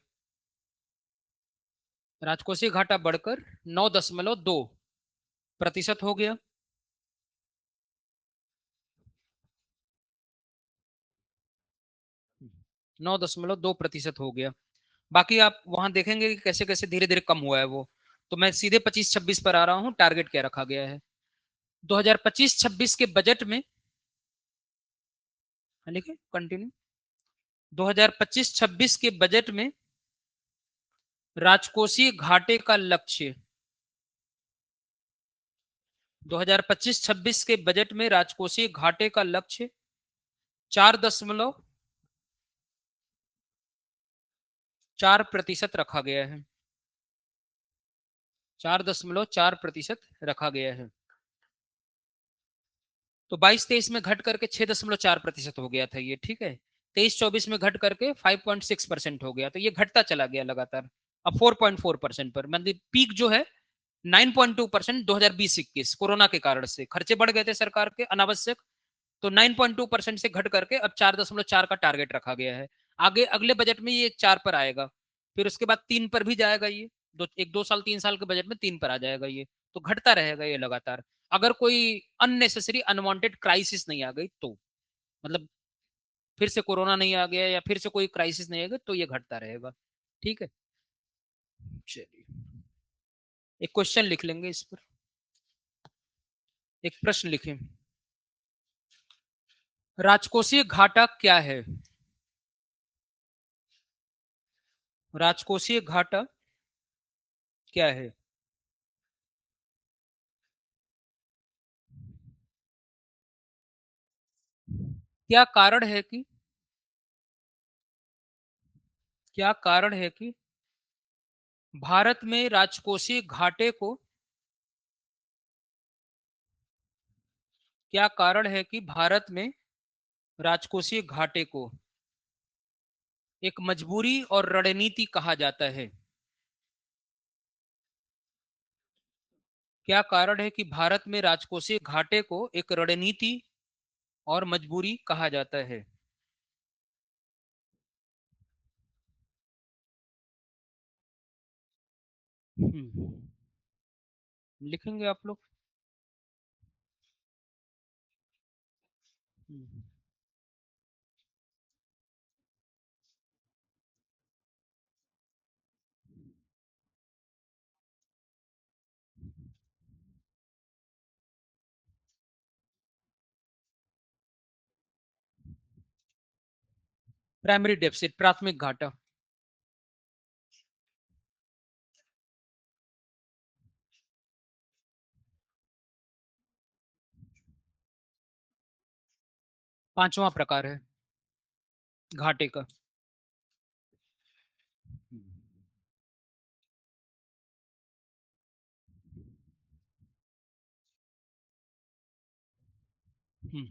राजकोषीय घाटा बढ़कर 9.2% हो गया। 9.2% हो गया। बाकी आप वहां देखेंगे कि कैसे कैसे धीरे धीरे कम हुआ है वो। तो मैं सीधे 25-26 पर आ रहा हूं, टारगेट क्या रखा गया है। 2025-26 के बजट में लिखिए कंटिन्यू। 2025-26 के बजट में राजकोषीय घाटे का लक्ष्य 2025-26 के बजट में राजकोषीय घाटे का लक्ष्य 4.4% रखा गया है। 4.4% रखा गया है। तो 22-23 में घट करके 6.4% हो गया था ये, ठीक है। 23-24 में घट करके 5.6% हो गया, तो ये घटता चला गया लगातार। अब 4.4% पर, मतलब पीक जो है 9.2% 2020-21 कोरोना के कारण से खर्चे बढ़ गए थे सरकार के अनावश्यक, तो 9.2% से घट करके अब 4.4 का टारगेट रखा गया है। आगे अगले बजट में ये 4 पर आएगा, फिर उसके बाद 3 पर भी जाएगा ये, 1-2 साल 3 साल के बजट में 3 पर आ जाएगा ये। तो घटता रहेगा ये लगातार, अगर कोई अननेसेसरी अनवांटेड क्राइसिस नहीं आ गई तो, मतलब फिर से कोरोना नहीं आ गया या फिर से कोई क्राइसिस नहीं आ गया तो ये घटता रहेगा, ठीक है। चलिए एक क्वेश्चन लिख लेंगे इस पर, एक प्रश्न लिखें। राजकोषीय घाटा क्या है? राजकोषीय घाटा क्या है? क्या कारण है कि क्या कारण है कि भारत में राजकोषीय घाटे को क्या कारण है कि भारत में राजकोषीय घाटे को एक मजबूरी और रणनीति कहा जाता है? क्या कारण है कि भारत में राजकोषीय घाटे को एक रणनीति और मजबूरी कहा जाता है? लिखेंगे आप लोग। प्राइमरी डेफिसिट, प्राथमिक घाटा। पांचवा प्रकार है घाटे का। हम्म,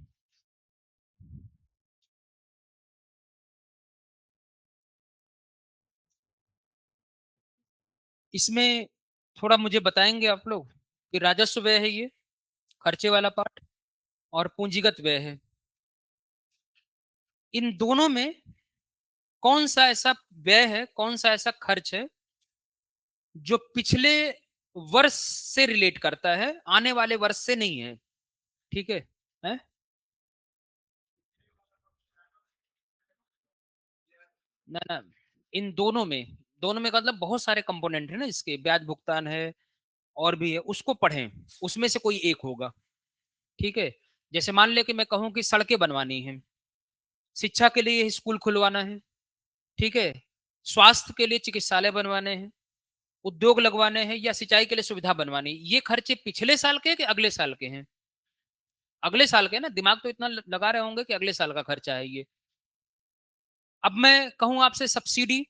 इसमें थोड़ा मुझे बताएंगे आप लोग कि राजस्व व्यय है ये, खर्चे वाला पार्ट, और पूंजीगत व्यय है। इन दोनों में कौन सा ऐसा व्यय है, कौन सा ऐसा खर्च है जो पिछले वर्ष से रिलेट करता है, आने वाले वर्ष से नहीं है? ठीक है? ना ना, इन दोनों में मतलब बहुत सारे कंपोनेंट है ना इसके, ब्याज भुगतान है और भी है, उसको पढ़ें, उसमें से कोई एक होगा। ठीक है? जैसे मान ले कि मैं कहूं कि सड़कें बनवानी है, शिक्षा के लिए स्कूल खुलवाना है, ठीक है, स्वास्थ्य के लिए चिकित्सालय बनवाने हैं, उद्योग लगवाने हैं, या सिंचाई के लिए सुविधा बनवानी, ये खर्चे पिछले साल के कि अगले साल के हैं? अगले साल के ना, दिमाग तो इतना लगा रहे होंगे कि अगले साल का खर्चा है ये। अब मैं कहूं आपसे सब्सिडी,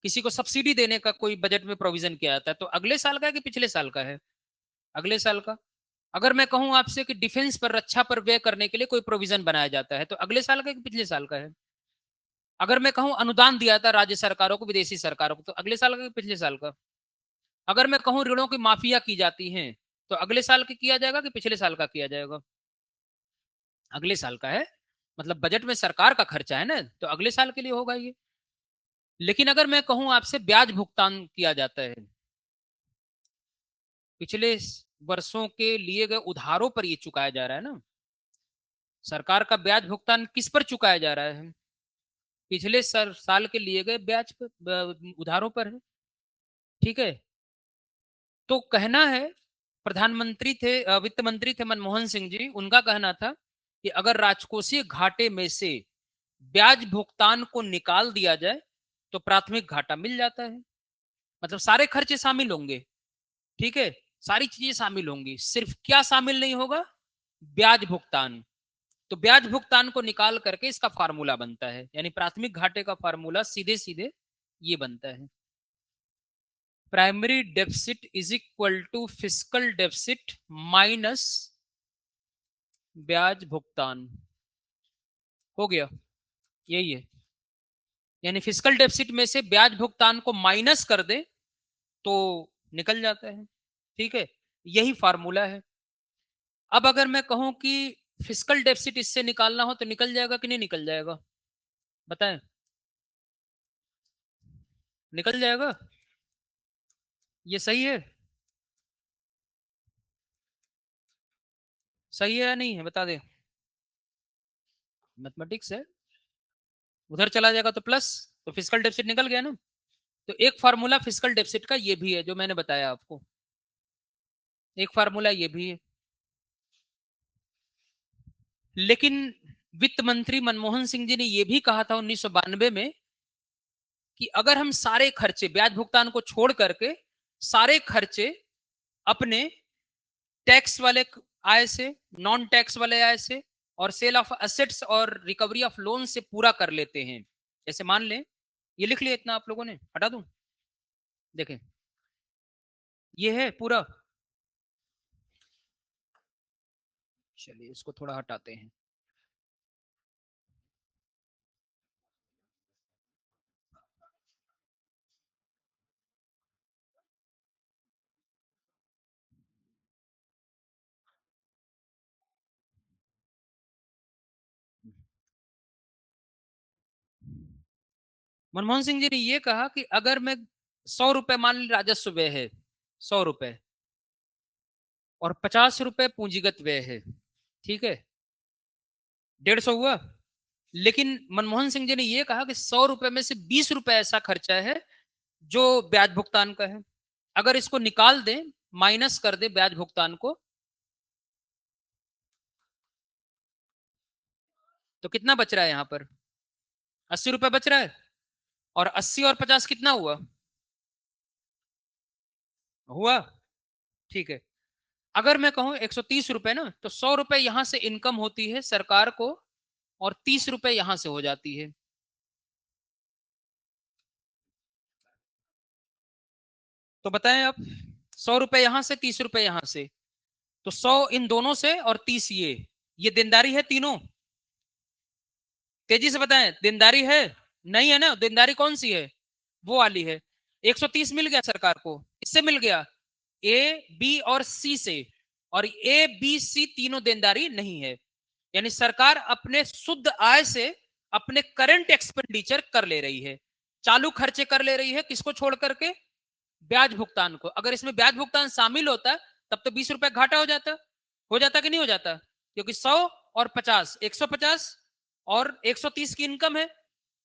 किसी को सब्सिडी देने का कोई बजट में प्रोविजन किया जाता है, तो अगले साल का है कि पिछले साल का है? अगले साल का। अगर मैं कहूं आपसे कि डिफेंस पर, रक्षा पर व्यय करने के लिए कोई प्रोविजन बनाया जाता है, तो अगले साल का कि पिछले साल का है? अगर मैं कहूं अनुदान दिया था राज्य सरकारों को, विदेशी सरकारों को, तो अगले साल का कि पिछले साल का? अगर मैं कहूं ऋणों की माफिया की जाती है, तो अगले साल की किया जाएगा कि पिछले साल का किया जाएगा? अगले साल का है। मतलब बजट में सरकार का खर्चा है ना, तो अगले साल के लिए होगा ये। लेकिन अगर मैं कहूं आपसे ब्याज भुगतान किया जाता है, पिछले वर्षों के लिए गए उधारों पर ये चुकाया जा रहा है ना, सरकार का ब्याज भुगतान किस पर चुकाया जा रहा है? पिछले साल के लिए गए ब्याज पर, उधारों पर है। ठीक है? तो कहना है, प्रधानमंत्री थे, वित्त मंत्री थे मनमोहन सिंह जी, उनका कहना था कि अगर राजकोषीय घाटे में से ब्याज भुगतान को निकाल दिया जाए तो प्राथमिक घाटा मिल जाता है। मतलब सारे खर्चे शामिल होंगे, ठीक है, सारी चीजें शामिल होंगी, सिर्फ क्या शामिल नहीं होगा? ब्याज भुगतान। तो ब्याज भुगतान को निकाल करके इसका फार्मूला बनता है, यानी प्राथमिक घाटे का फार्मूला सीधे सीधे ये बनता है, primary deficit is equal to fiscal deficit minus ब्याज भुगतान। हो गया, यही है। यानी फिस्कल डेफिसिट में से ब्याज भुगतान को माइनस कर दे तो निकल जाता है। ठीक है? यही फार्मूला है। अब अगर मैं कहूं कि फिस्कल डेफिसिट इससे निकालना हो तो निकल जाएगा कि नहीं निकल जाएगा? बताएं। निकल जाएगा? ये सही है? सही है या नहीं है, बता दे। मैथमेटिक्स है। उधर चला जाएगा तो प्लस, तो फिजिकल डेफिसिट निकल गया ना। तो एक फार्मूला फिजिकल डेफिसिट का ये भी है जो मैंने बताया आपको, एक फार्मूला ये भी है। लेकिन वित्त मंत्री मनमोहन सिंह जी ने यह भी कहा था 1992 में कि अगर हम सारे खर्चे, ब्याज भुगतान को छोड़ करके सारे खर्चे अपने टैक्स वाले आय से, नॉन टैक्स वाले आय से, और सेल ऑफ एसेट्स और रिकवरी ऑफ लोन से पूरा कर लेते हैं, जैसे मान लें, ये लिख लिया इतना आप लोगों ने, हटा दूं? देखें, ये है पूरा। चलिए इसको थोड़ा हटाते हैं। मनमोहन सिंह जी ने यह कहा कि अगर मैं 100 रुपए मान ली राजस्व व्यय है, 100 रुपए, और 50 रुपए पूंजीगत व्यय है, ठीक है, 150 हुआ। लेकिन मनमोहन सिंह जी ने यह कहा कि 100 रुपए में से 20 रुपए ऐसा खर्चा है जो ब्याज भुगतान का है। अगर इसको निकाल दें, माइनस कर दे ब्याज भुगतान को, तो कितना बच रहा है यहां पर? 80 रुपए बच रहा है। और 80 और 50 कितना हुआ? हुआ, ठीक है। अगर मैं कहूं 130 रुपए ना, तो 100 रुपए यहां से इनकम होती है सरकार को, और 30 रुपए यहां से हो जाती है। तो बताएं आप, 100 रुपए यहां से, 30 रुपए यहां से, तो 100 इन दोनों से और 30 ये देनदारी है तीनों। तेजी से बताएं, देनदारी है? नहीं है ना, देनदारी कौन सी है? वो वाली है। 130 मिल गया सरकार को, इससे मिल गया, ए बी और सी से, और ए बी सी तीनों देनदारी नहीं है। यानी सरकार अपने शुद्ध आय से अपने करंट एक्सपेंडिचर कर ले रही है, चालू खर्चे कर ले रही है, किसको छोड़ करके? ब्याज भुगतान को। अगर इसमें ब्याज भुगतान शामिल होता तब तो 20 रुपए घाटा हो जाता कि नहीं हो जाता? क्योंकि 100 और 50, 150, और 130 की इनकम है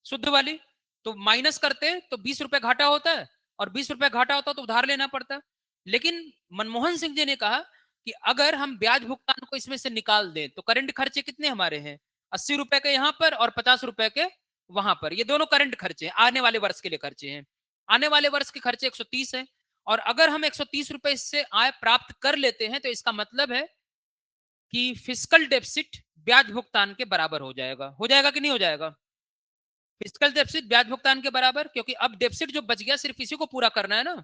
शुद्ध वाली, तो माइनस करते तो 20 रुपए घाटा होता है, और 20 रुपए घाटा होता तो उधार लेना पड़ता। लेकिन मनमोहन सिंह जी ने कहा कि अगर हम ब्याज भुगतान को इसमें से निकाल दें तो करंट खर्चे कितने हमारे हैं? 80 रुपए के यहां पर और 50 रुपए के वहां पर, ये दोनों करंट खर्चे हैं, आने वाले वर्ष के लिए खर्चे हैं। आने वाले वर्ष के खर्चे 130 है, और अगर हम 130 रुपए इससे आय प्राप्त कर लेते हैं तो इसका मतलब है कि फिस्कल डेफिसिट ब्याज भुगतान के बराबर हो जाएगा कि नहीं हो जाएगा? फिस्कल डेफिसिट ब्याज भुगतान के बराबर, क्योंकि अब डेफिसिट जो बच गया सिर्फ इसी को पूरा करना है ना।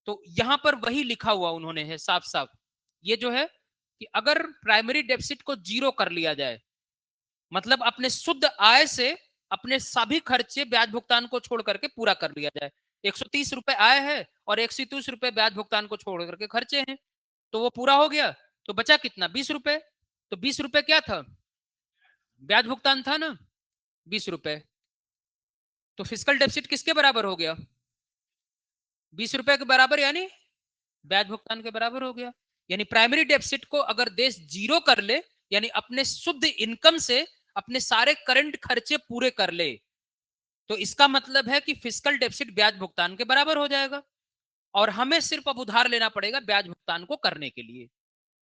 तो यहां पर वही लिखा हुआ उन्होंने है साफ साफ, ये जो है कि अगर प्राइमरी डेफिसिट को जीरो कर लिया जाए, मतलब अपने शुद्ध आय से अपने सभी खर्चे ब्याज भुगतान को छोड़ करके पूरा कर लिया जाए। 130 रुपए आय है और 130 रुपए ब्याज भुगतान को छोड़ करके खर्चे हैं, तो वो पूरा हो गया। तो बचा कितना? 20 रुपए। तो 20 रुपए क्या था? ब्याज भुगतान था ना, 20 रुपए। तो फिजिकल डेफिसिट किसके बराबर हो गया? 20 रुपए के बराबर, यानी ब्याज भुगतान के बराबर हो गया। यानी प्राइमरी डेफिसिट को अगर देश जीरो कर ले, यानी अपने शुद्ध इनकम से अपने सारे करंट खर्चे पूरे कर ले, तो इसका मतलब है कि फिजिकल डेफिसिट ब्याज भुगतान के बराबर हो जाएगा। और हमें सिर्फ अब उधार लेना पड़ेगा ब्याज भुगतान को करने के लिए।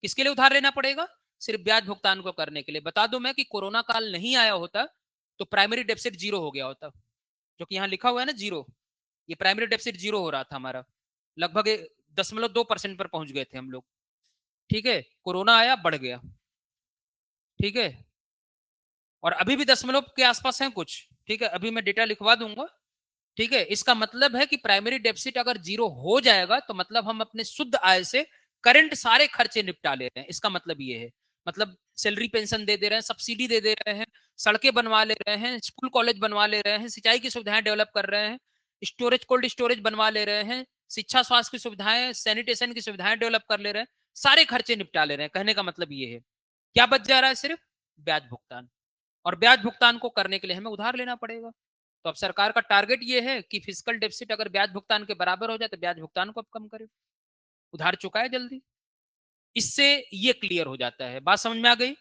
किसके लिए उधार लेना पड़ेगा? सिर्फ ब्याज भुगतान को करने के लिए। बता दो मैं कि कोरोना काल नहीं आया होता तो प्राइमरी डेफिसिट जीरो हो गया होता, जो कि यहां लिखा हुआ है ना, जीरो। ये प्राइमरी डेफिसिट जीरो हो रहा था हमारा, लगभग 0.2% पर पहुंच गए थे हम लोग। ठीक है, कोरोना आया, बढ़ गया। ठीक है, और अभी भी दशमलव के आसपास है कुछ। ठीक है, अभी मैं डेटा लिखवा दूंगा। ठीक है, इसका मतलब है कि प्राइमरी डेफिसिट अगर जीरो हो जाएगा तो मतलब हम अपने शुद्ध आय से करंट सारे खर्चे निपटा ले रहे हैं, इसका मतलब ये है। मतलब सैलरी पेंशन दे दे रहे हैं, सब्सिडी दे दे रहे हैं, सड़कें बनवा ले रहे हैं, स्कूल कॉलेज बनवा ले रहे हैं, सिंचाई की सुविधाएं डेवलप कर रहे हैं, स्टोरेज कोल्ड स्टोरेज बनवा ले रहे हैं, शिक्षा स्वास्थ्य की सुविधाएं, सैनिटेशन की सुविधाएं डेवलप कर ले रहे हैं, सारे खर्चे निपटा ले रहे हैं। कहने का मतलब ये है, क्या बच जा रहा है? सिर्फ ब्याज भुगतान। और ब्याज भुगतान को करने के लिए हमें उधार लेना पड़ेगा। तो अब सरकार का टारगेट ये है कि फिजिकल डेफिसिट अगर ब्याज भुगतान के बराबर हो जाए तो ब्याज भुगतान को अब कम करे, उधार चुकाए जल्दी। इससे ये क्लियर हो जाता है, बात समझ में आ गई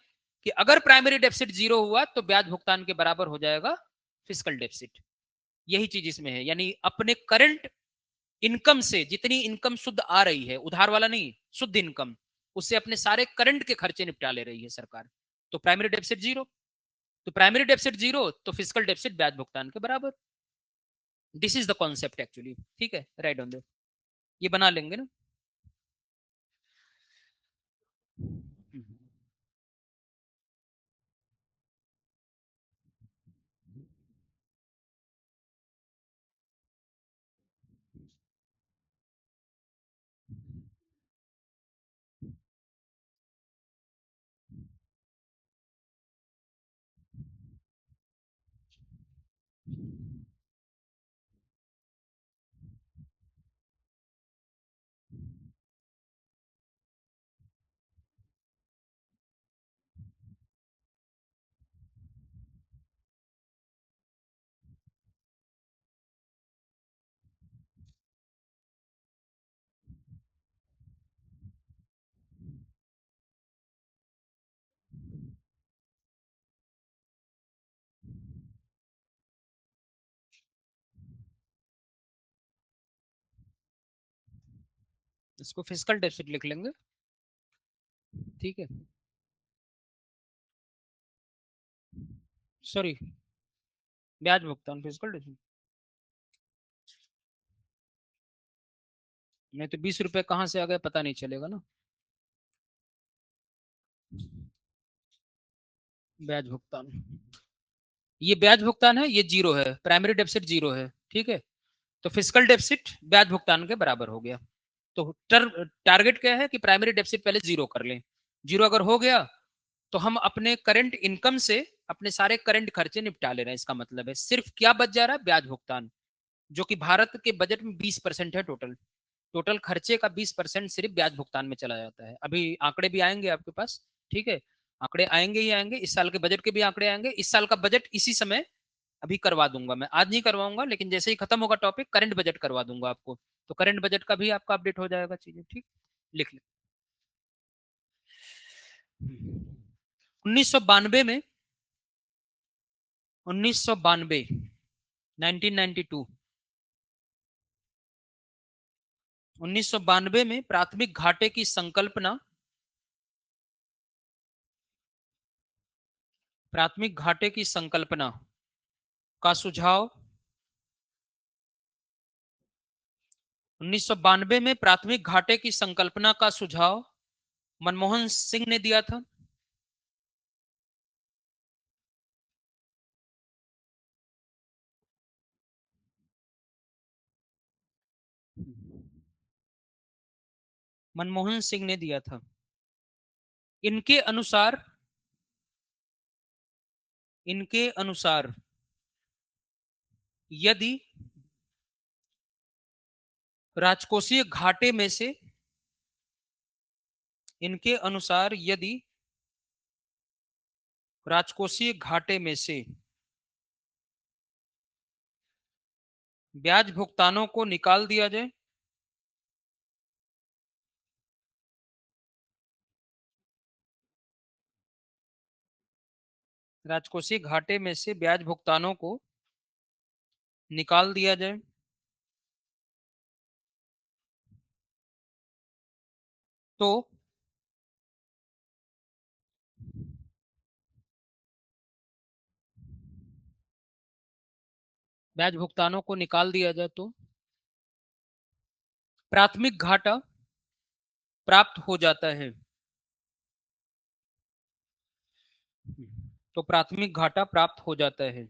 कि अगर प्राइमरी डेफिसिट जीरो हुआ तो ब्याज भुगतान के बराबर हो जाएगा फिजिकल डेफिसिट। यही चीज इसमें है, यानी अपने करंट इनकम से जितनी इनकम शुद्ध आ रही है, उधार वाला नहीं, शुद्ध इनकम, उससे अपने सारे करंट के खर्चे निपटा ले रही है सरकार। तो प्राइमरी डेफिसिट जीरो, तो प्राइमरी डेफिसिट जीरो तो फिजिकल डेफिसिट ब्याज भुगतान के बराबर। This is the concept actually. ठीक है, राइट ऑन द, ये बना लेंगे ना। इसको फिजिकल डेफिसिट लिख लेंगे, ठीक है। सॉरी, ब्याज भुगतान फिजिकल डेफिसिट, नहीं तो 20 रुपए कहाँ से आ गए पता नहीं चलेगा ना। ब्याज भुगतान, ये ब्याज भुगतान है, ये जीरो है, प्राइमरी डेफिसिट जीरो है, ठीक है। तो फिजिकल डेफिसिट ब्याज भुगतान के बराबर हो गया। तो टारगेट क्या है कि प्राइमरी डेफिसिट पहले जीरो कर लें। जीरो अगर हो गया तो हम अपने करंट इनकम से अपने सारे करंट खर्चे निपटा ले रहे हैं। इसका मतलब है सिर्फ क्या बच जा रहा है, ब्याज भुगतान, जो कि भारत के बजट में 20% है। टोटल टोटल खर्चे का 20% सिर्फ ब्याज भुगतान में चला जाता है। अभी आंकड़े भी आएंगे आपके पास, ठीक है। आंकड़े आएंगे ही आएंगे, इस साल के बजट के भी आंकड़े आएंगे। इस साल का बजट इसी समय अभी करवा दूंगा मैं, आज नहीं करवाऊंगा, लेकिन जैसे ही खत्म होगा टॉपिक करंट बजट करवा दूंगा आपको। तो करंट बजट का भी आपका अपडेट हो जाएगा चीजें, ठीक। लिख ले। 1992 में, 1992, 1992, 1992 में प्राथमिक घाटे की संकल्पना, प्राथमिक घाटे की संकल्पना का सुझाव, 1992 में प्राथमिक घाटे की संकल्पना का सुझाव मनमोहन सिंह ने दिया था। मनमोहन सिंह ने दिया था। इनके अनुसार, इनके अनुसार यदि राजकोषीय घाटे में से, इनके अनुसार यदि राजकोषीय घाटे में से ब्याज भुगतानों को निकाल दिया जाए, राजकोषीय घाटे में से ब्याज भुगतानों को निकाल दिया जाए, तो ब्याज भुगतानों को निकाल दिया जाए तो प्राथमिक घाटा प्राप्त हो जाता है। तो प्राथमिक घाटा प्राप्त हो जाता है।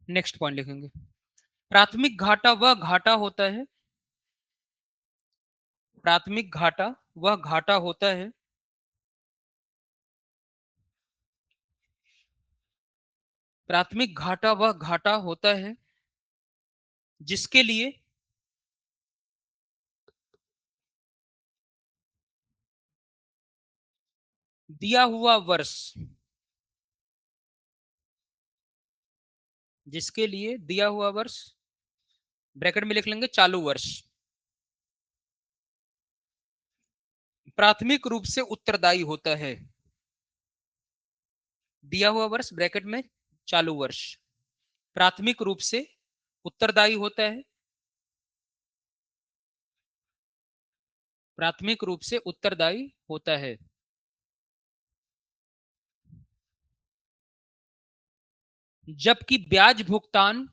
नेक्स्ट पॉइंट लिखेंगे। प्राथमिक घाटा वह घाटा होता है, प्राथमिक घाटा वह घाटा होता है प्राथमिक घाटा वह घाटा होता है जिसके लिए दिया हुआ वर्ष, जिसके लिए दिया हुआ वर्ष, ब्रैकेट में लिख लेंगे चालू वर्ष, प्राथमिक रूप से उत्तरदायी होता है। दिया हुआ वर्ष ब्रैकेट में चालू वर्ष प्राथमिक रूप से उत्तरदायी होता है, प्राथमिक रूप से उत्तरदायी होता है। जबकि ब्याज भुगतान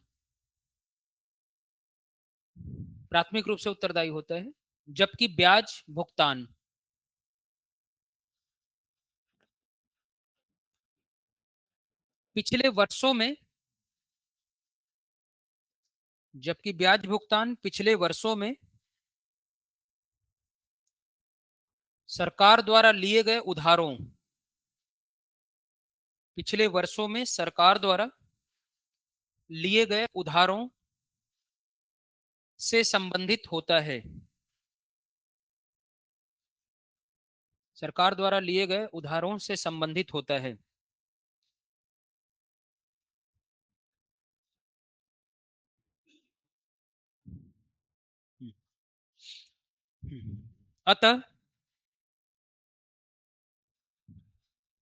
प्राथमिक रूप से उत्तरदायी होता है, जबकि ब्याज भुगतान पिछले वर्षों में, जबकि ब्याज भुगतान पिछले वर्षों में सरकार द्वारा लिए गए उधारों, पिछले वर्षों में सरकार द्वारा लिए गए उधारों से संबंधित होता है, सरकार द्वारा लिए गए उधारों से संबंधित होता है। अतः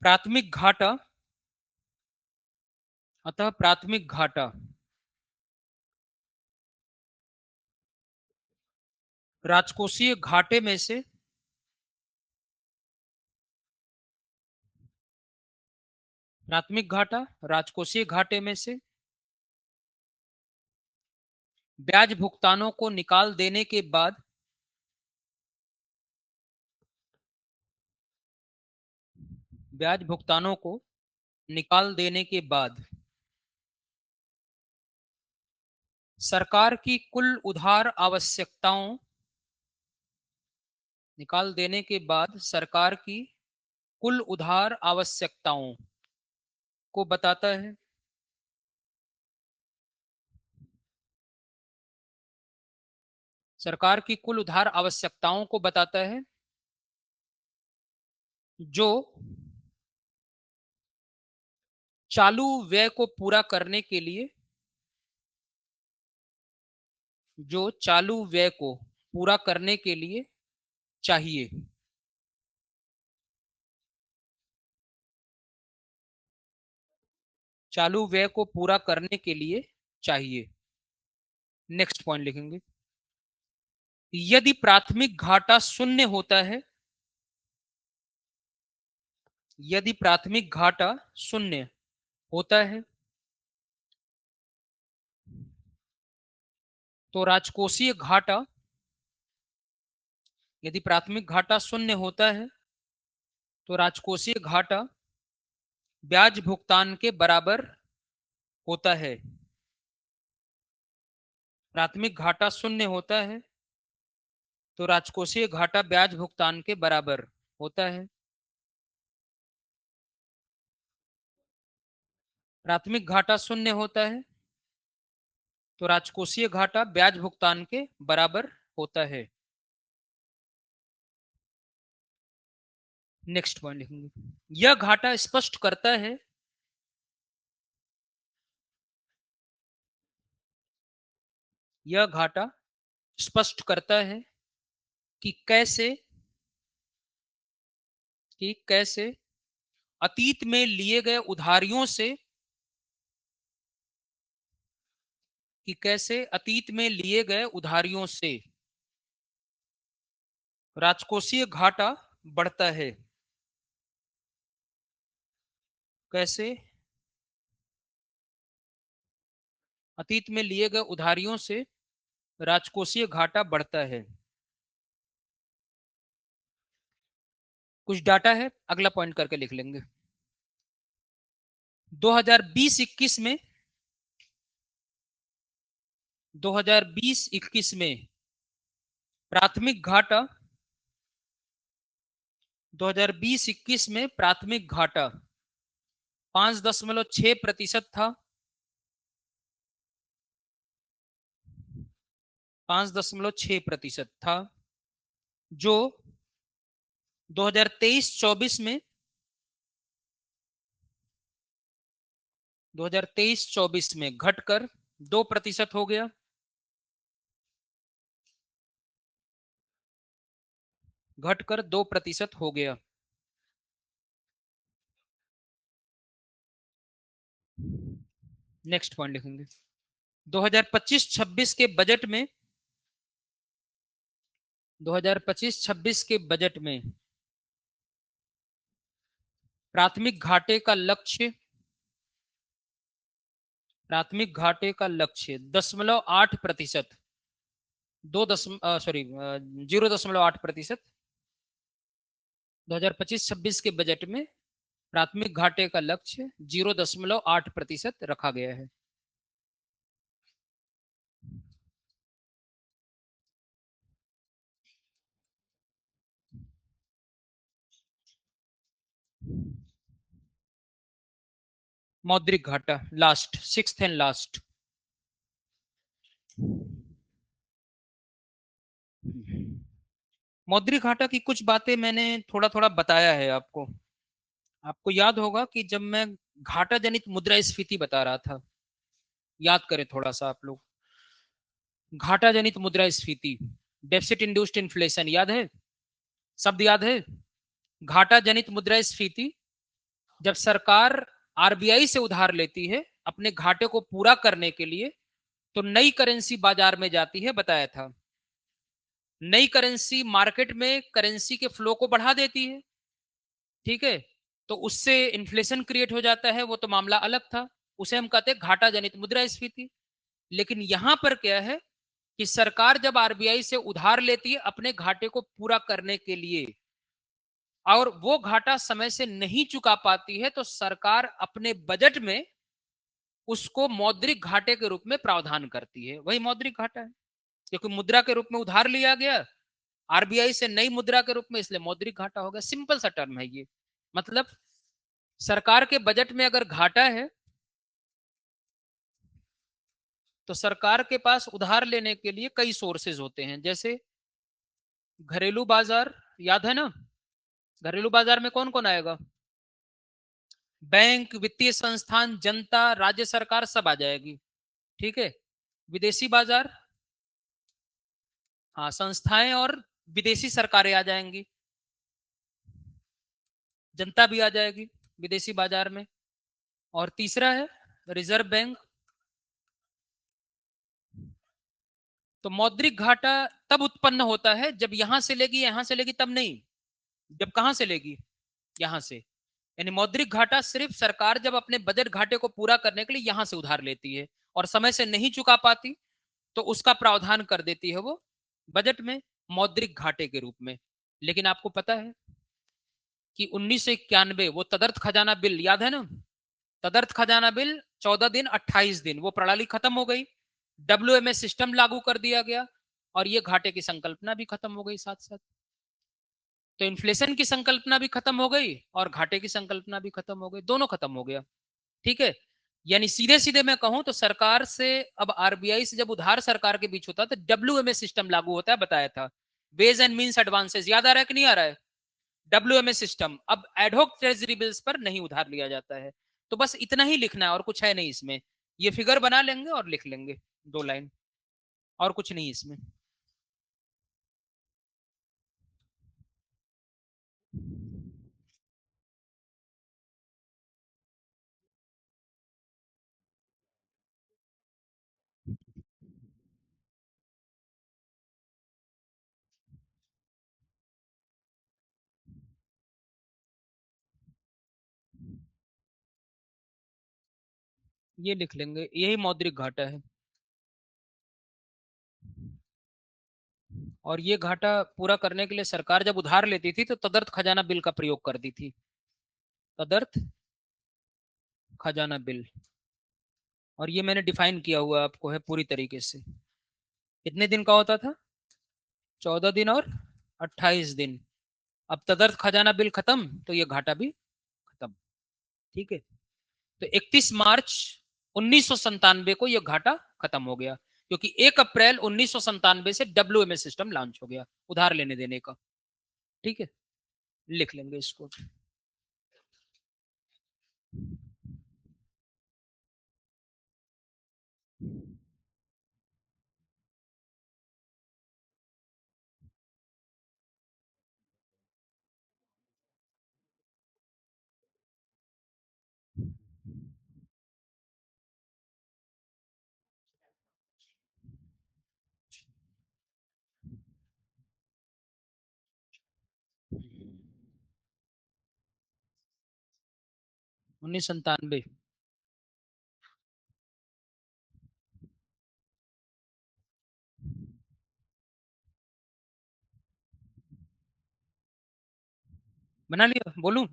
प्राथमिक घाटा अतः प्राथमिक घाटा राजकोषीय घाटे में से प्राथमिक घाटा राजकोषीय घाटे में से ब्याज भुगतानों को निकाल देने के बाद ब्याज भुगतानों को निकाल देने के बाद सरकार की कुल उधार आवश्यकताओं निकाल देने के बाद सरकार की कुल उधार आवश्यकताओं को बताता है। सरकार की कुल उधार आवश्यकताओं को बताता है जो चालू व्यय को पूरा करने के लिए जो चालू व्यय को पूरा करने के लिए चाहिए। चालू व्यय को पूरा करने के लिए चाहिए। नेक्स्ट पॉइंट लिखेंगे, यदि प्राथमिक घाटा शून्य होता है, यदि प्राथमिक घाटा शून्य होता है तो राजकोषीय घाटा, यदि प्राथमिक घाटा शून्य होता है तो राजकोषीय घाटा ब्याज भुगतान के बराबर होता है। प्राथमिक घाटा शून्य होता है तो राजकोषीय घाटा ब्याज भुगतान के बराबर होता है। प्राथमिक घाटा शून्य होता है तो राजकोषीय घाटा ब्याज भुगतान के बराबर होता है। नेक्स्ट पॉइंट लिखेंगे, यह घाटा स्पष्ट करता है, यह घाटा स्पष्ट करता है कि कैसे अतीत में लिए गए उधारियों से, कि कैसे अतीत में लिए गए उधारियों से राजकोषीय घाटा बढ़ता है। कैसे अतीत में लिए गए उधारियों से राजकोषीय घाटा बढ़ता है। कुछ डाटा है, अगला पॉइंट करके लिख लेंगे। 2020-21 में 2020-21 में प्राथमिक घाटा 2020-21 में प्राथमिक घाटा 5.6% था। 5.6% था, जो 2023-24 में 2023-24 में घटकर 2% हो गया। घटकर 2% हो गया। नेक्स्ट पॉइंट लिखेंगे, 2025-26 के बजट में 2025-26 के बजट में प्राथमिक घाटे का लक्ष्य 0.8%, 0.8%। 2025-26 के बजट में प्राथमिक घाटे का लक्ष्य 0.8% रखा गया है। मौद्रिक घाटा लास्ट, 6th एंड लास्ट। मौद्रिक घाटा की कुछ बातें मैंने थोड़ा थोड़ा बताया है आपको। आपको याद होगा कि जब मैं घाटा जनित मुद्रास्फीति बता रहा था, याद करें थोड़ा सा आप लोग, घाटा जनित मुद्रास्फीति, डेफिसिट इंड्यूस्ड इन्फ्लेशन, याद है? शब्द याद है? घाटा जनित मुद्रास्फीति, जब सरकार आरबीआई से उधार लेती है अपने घाटे को पूरा करने के लिए, तो नई करेंसी बाजार में जाती है, बताया था। नई करेंसी मार्केट में करेंसी के फ्लो को बढ़ा देती है, ठीक है, तो उससे इन्फ्लेशन क्रिएट हो जाता है, वो तो मामला अलग था, उसे हम कहते हैं घाटा जनित मुद्रास्फीति। लेकिन यहां पर क्या है कि सरकार जब आरबीआई से उधार लेती है अपने घाटे को पूरा करने के लिए, और वो घाटा समय से नहीं चुका पाती है, तो सरकार अपने बजट में उसको मौद्रिक घाटे के रूप में प्रावधान करती है। वही मौद्रिक घाटा है, क्योंकि मुद्रा के रूप में उधार लिया गया आरबीआई से नई मुद्रा के रूप में, इसलिए मौद्रिक घाटा हो गया। सिंपल सा टर्म है ये। मतलब सरकार के बजट में अगर घाटा है तो सरकार के पास उधार लेने के लिए कई सोर्सेज होते हैं, जैसे घरेलू बाजार, याद है ना, घरेलू बाजार में कौन कौन आएगा? बैंक, वित्तीय संस्थान, जनता, राज्य सरकार सब आ जाएगी, ठीक है। विदेशी बाजार, हाँ, संस्थाएं और विदेशी सरकारें आ जाएंगी, जनता भी आ जाएगी विदेशी बाजार में। और तीसरा है रिजर्व बैंक। तो मौद्रिक घाटा तब उत्पन्न होता है जब यहां से लेगी, यहां से लेगी तब नहीं, जब कहां से लेगी, यहां से। यानी मौद्रिक घाटा सिर्फ सरकार जब अपने बजट घाटे को पूरा करने के लिए यहां से उधार लेती है और समय से नहीं चुका पाती, तो उसका प्रावधान कर देती है वो बजट में मौद्रिक घाटे के रूप में। लेकिन आपको पता है कि 1991 वो तदर्थ खजाना बिल, याद है ना, तदर्थ खजाना बिल 14 दिन 28 दिन वो प्रणाली खत्म हो गई, डब्ल्यूएमएस सिस्टम लागू कर दिया गया, और ये घाटे की संकल्पना भी खत्म हो गई साथ साथ। तो इन्फ्लेशन की संकल्पना भी खत्म हो गई और घाटे की संकल्पना भी खत्म हो गई, दोनों खत्म हो गया, ठीक है। यानी सीधे सीधे मैं कहूं तो सरकार से, अब आरबीआई से जब उधार सरकार के बीच होता है तो डब्ल्यूएमएस सिस्टम लागू होता है, बताया था। वेज एंड मीन्स एडवांसेस, याद आ रहा है कि नहीं आ रहा है? डब्ल्यूएमएस सिस्टम, अब एडहोक ट्रेजरी बिल्स पर नहीं उधार लिया जाता है। तो बस इतना ही लिखना है और कुछ है नहीं इसमें, ये फिगर बना लेंगे और लिख लेंगे 2 लाइन, और कुछ नहीं इसमें। ये लिख लेंगे, यही मौद्रिक घाटा है। और ये घाटा पूरा करने के लिए सरकार जब उधार लेती थी तो तदर्थ खजाना बिल का प्रयोग करती थी, तदर्थ खजाना बिल। और ये मैंने डिफाइन किया हुआ आपको है पूरी तरीके से। कितने दिन का होता था? 14 दिन और 28 दिन। अब तदर्थ खजाना बिल खत्म तो ये घाटा भी खत्म, ठीक है। तो 31 मार्च 1997 को यह घाटा खत्म हो गया, क्योंकि 1 अप्रैल 1997 से डब्ल्यूएमएस सिस्टम लॉन्च हो गया उधार लेने देने का, ठीक है। लिख लेंगे इसको। 1997 बना लिया, बोलूं?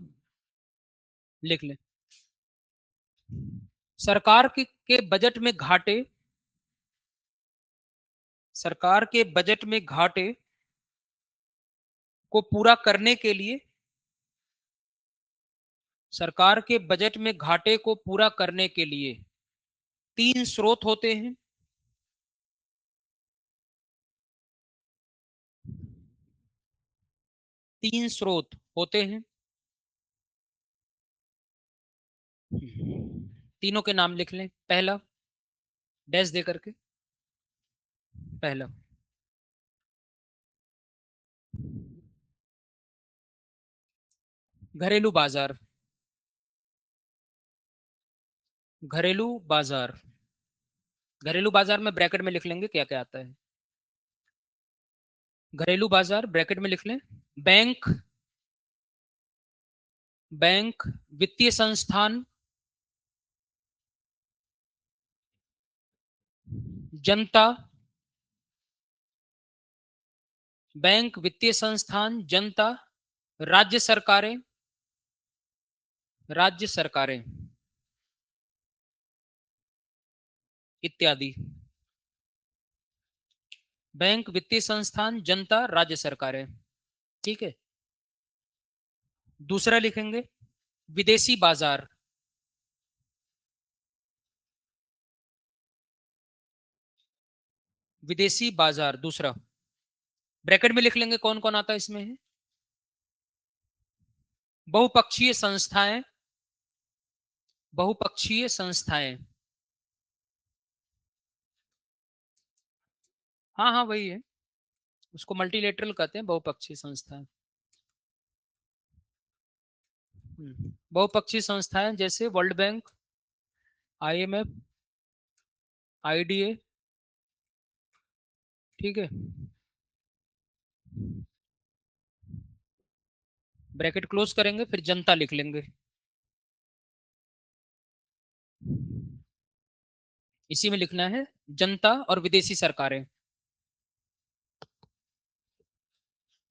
लिख ले। सरकार के बजट में घाटे, सरकार के बजट में घाटे को पूरा करने के लिए, सरकार के बजट में घाटे को पूरा करने के लिए 3 स्रोत होते हैं। तीन स्रोत होते हैं, तीनों के नाम लिख लें। पहला, डैश दे करके, पहला घरेलू बाजार, घरेलू बाजार, घरेलू बाजार में ब्रैकेट में लिख लेंगे क्या क्या आता है। घरेलू बाजार ब्रैकेट में लिख लें, बैंक, बैंक, वित्तीय संस्थान, जनता, बैंक, वित्तीय संस्थान, जनता, राज्य सरकारें, राज्य सरकारें इत्यादि। बैंक, वित्तीय संस्थान, जनता, राज्य सरकारें। ठीक है। दूसरा लिखेंगे विदेशी बाजार, विदेशी बाजार दूसरा, ब्रैकेट में लिख लेंगे कौन कौन आता है इसमें है। बहुपक्षीय संस्थाएं, बहुपक्षीय संस्थाएं, हाँ हाँ वही है, उसको मल्टीलेटरल कहते हैं, बहुपक्षीय संस्थाएं। बहुपक्षीय संस्थाएं जैसे वर्ल्ड बैंक, आईएमएफ, आईडीए। ठीक है। ब्रैकेट क्लोज करेंगे, फिर जनता लिख लेंगे। इसी में लिखना है जनता और विदेशी सरकारें,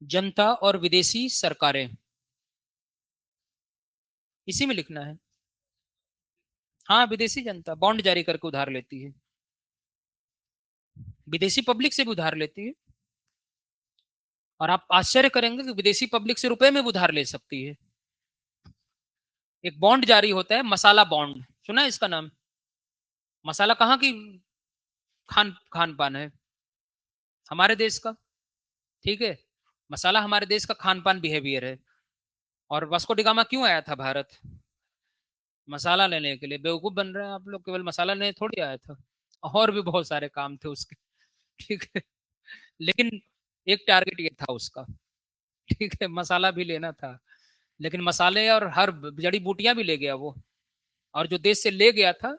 जनता और विदेशी सरकारें, इसी में लिखना है। हाँ, विदेशी जनता बॉन्ड जारी करके उधार लेती है, विदेशी पब्लिक से भी उधार लेती है। और आप आश्चर्य करेंगे कि विदेशी पब्लिक से रुपए में भी उधार ले सकती है। एक बॉन्ड जारी होता है, मसाला बॉन्ड, सुना है इसका नाम। मसाला कहाँ की खान पान है, हमारे देश का। ठीक है। मसाला हमारे देश का खान पान बिहेवियर है। और वास्को डी गामा क्यों आया था भारत, मसाला लेने के लिए। बेवकूफ बन रहे हैं आप लोग, केवल मसाला लेने थोड़ी आया था, और भी बहुत सारे काम थे उसके। ठीक है। लेकिन एक टारगेट ये था उसका। ठीक है, मसाला भी लेना था, लेकिन मसाले और हर जड़ी बूटियां भी ले गया वो। और जो देश से ले गया था,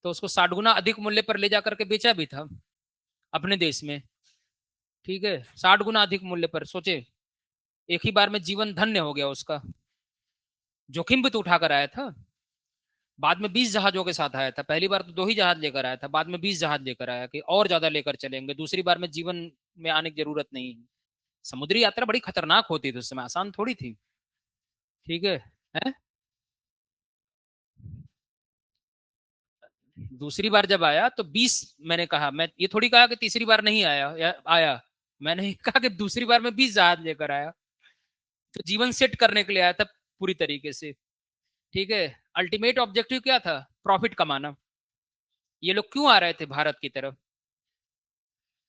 तो उसको 60 गुना अधिक मूल्य पर ले जाकर के बेचा भी था अपने देश में। ठीक है, 60 गुना अधिक मूल्य पर, सोचे। एक ही बार में जीवन धन्य हो गया उसका। जोखिम भी तो उठाकर आया था। बाद में 20 जहाजों के साथ आया था, पहली बार तो 2 ही जहाज लेकर आया था, बाद में 20 जहाज लेकर आया कि और ज्यादा लेकर चलेंगे, दूसरी बार में जीवन में आने की जरूरत नहीं। समुद्री यात्रा बड़ी खतरनाक होती थी उस समय, आसान थोड़ी थी। ठीक है? दूसरी बार जब आया तो 20, मैंने कहा, मैं ये थोड़ी कहा कि तीसरी बार नहीं आया या आया। मैंने कहा कि दूसरी बार में 20 जहाज लेकर आया। तो जीवन सेट करने के लिए आया था पूरी तरीके से। ठीक है। अल्टीमेट ऑब्जेक्टिव क्या था, प्रॉफिट कमाना। ये लोग क्यों आ रहे थे भारत की तरफ,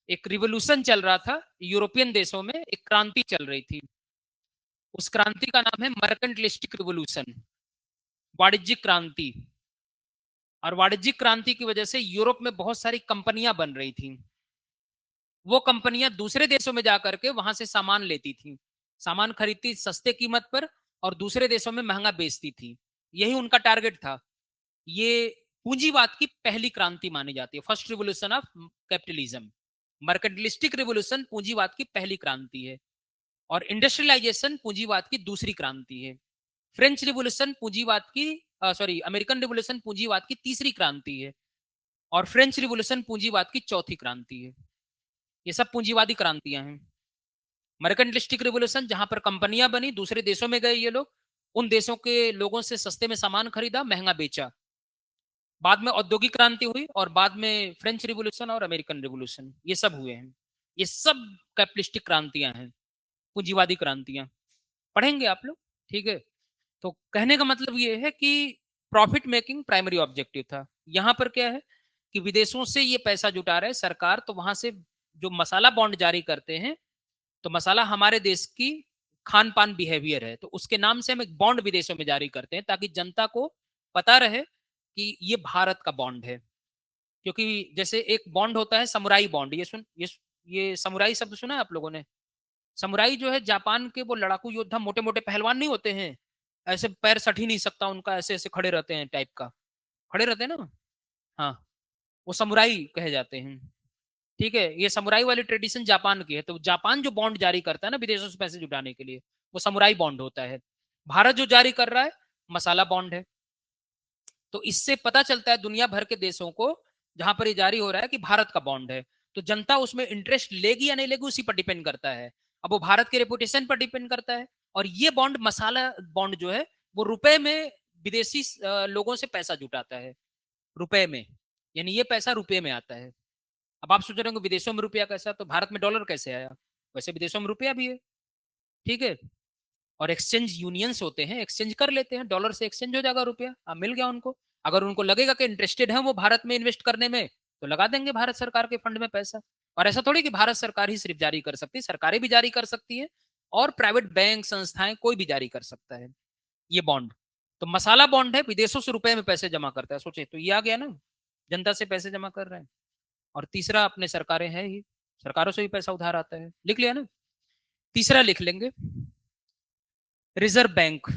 एक रिवोल्यूशन चल रहा था यूरोपियन देशों में, एक क्रांति चल रही थी। उस क्रांति का नाम है मर्केंटलिस्टिक रिवोल्यूशन, वाणिज्यिक क्रांति। और वाणिज्यिक क्रांति की वजह से यूरोप में बहुत सारी कंपनियां बन रही थी। वो कंपनियां दूसरे देशों में जाकर के वहां से सामान लेती थी, सामान खरीदती सस्ते कीमत पर, और दूसरे देशों में महंगा बेचती थी। यही उनका टारगेट था। ये पूंजीवाद की पहली क्रांति मानी जाती है, first revolution of capitalism. Mercantilistic revolution पूंजीवाद की पहली क्रांति है, और इंडस्ट्रियलाइजेशन पूंजीवाद की दूसरी क्रांति है। फ्रेंच रिवोल्यूशन पूंजीवाद की, सॉरी, अमेरिकन रिवोल्यूशन पूंजीवाद की तीसरी क्रांति है, और फ्रेंच रिवोल्यूशन पूंजीवाद की चौथी क्रांति है। ये सब पूंजीवादी क्रांतियां हैं। मर्केंटलिस्टिक रिवोल्यूशन, जहां पर कंपनियां बनी, दूसरे देशों में गए ये लोग, उन देशों के लोगों से सस्ते में सामान खरीदा, महंगा बेचा। बाद में औद्योगिक क्रांति हुई, और बाद में फ्रेंच रिवोल्यूशन और अमेरिकन रिवोल्यूशन, ये सब हुए हैं। ये सब कैपिटलिस्टिक क्रांतियां हैं, पूंजीवादी क्रांतियां। पढ़ेंगे आप लोग। ठीक है। तो कहने का मतलब ये है कि प्रॉफिट मेकिंग प्राइमरी ऑब्जेक्टिव था। यहां पर क्या है कि विदेशों से ये पैसा जुटा रहे सरकार, तो वहां से जो मसाला बॉन्ड जारी करते हैं, तो मसाला हमारे देश की खान पान बिहेवियर है, तो उसके नाम से हम एक बॉन्ड विदेशों में जारी करते हैं, ताकि जनता को पता रहे कि ये भारत का बॉन्ड है। क्योंकि जैसे एक बॉन्ड होता है समुराई बॉन्ड, ये समुराई शब्द सुना है आप लोगों ने। समुराई जो है जापान के वो लड़ाकू योद्धा, मोटे मोटे पहलवान नहीं होते हैं, ऐसे पैर सट ही नहीं सकता उनका, ऐसे ऐसे खड़े रहते हैं टाइप का, खड़े रहते हैं ना, हाँ, वो समुराई कहे जाते हैं। ठीक है, ये समुराई वाली ट्रेडिशन जापान की है। तो जापान जो बॉन्ड जारी करता है ना विदेशों से पैसे जुटाने के लिए, वो समुराई बॉन्ड होता है। भारत जो जारी कर रहा है मसाला बॉन्ड है। तो इससे पता चलता है दुनिया भर के देशों को जहां पर ये जारी हो रहा है कि भारत का बॉन्ड है। तो जनता उसमें इंटरेस्ट लेगी या नहीं लेगी उसी पर डिपेंड करता है। अब वो भारत के रेपुटेशन पर डिपेंड करता है। और ये बॉन्ड, मसाला बॉन्ड जो है, वो रुपए में विदेशी लोगों से पैसा जुटाता है, रुपए में। यानी ये पैसा रुपए में आता है। अब आप सोच रहे हो विदेशों में रुपया कैसा, तो भारत में डॉलर कैसे आया, वैसे विदेशों में रुपया भी है। ठीक है, और एक्सचेंज यूनियंस होते हैं, एक्सचेंज कर लेते हैं, डॉलर से एक्सचेंज हो जाएगा रुपया, अब मिल गया उनको। अगर उनको लगेगा कि इंटरेस्टेड है वो भारत में इन्वेस्ट करने में, तो लगा देंगे भारत सरकार के फंड में पैसा। और ऐसा थोड़ी कि भारत सरकार ही सिर्फ जारी कर सकती है, सरकारें भी जारी कर सकती है, और प्राइवेट बैंक संस्थाएं कोई भी जारी कर सकता है ये बॉन्ड। तो मसाला बॉन्ड है, विदेशों से रुपए में पैसे जमा करता है। सोचे तो ये आ गया ना, जनता से पैसे जमा कर रहे हैं। और तीसरा अपने सरकारें हैं ही, सरकारों से भी पैसा उधार आता है, लिख लिया ना। तीसरा लिख लेंगे, रिजर्व बैंक।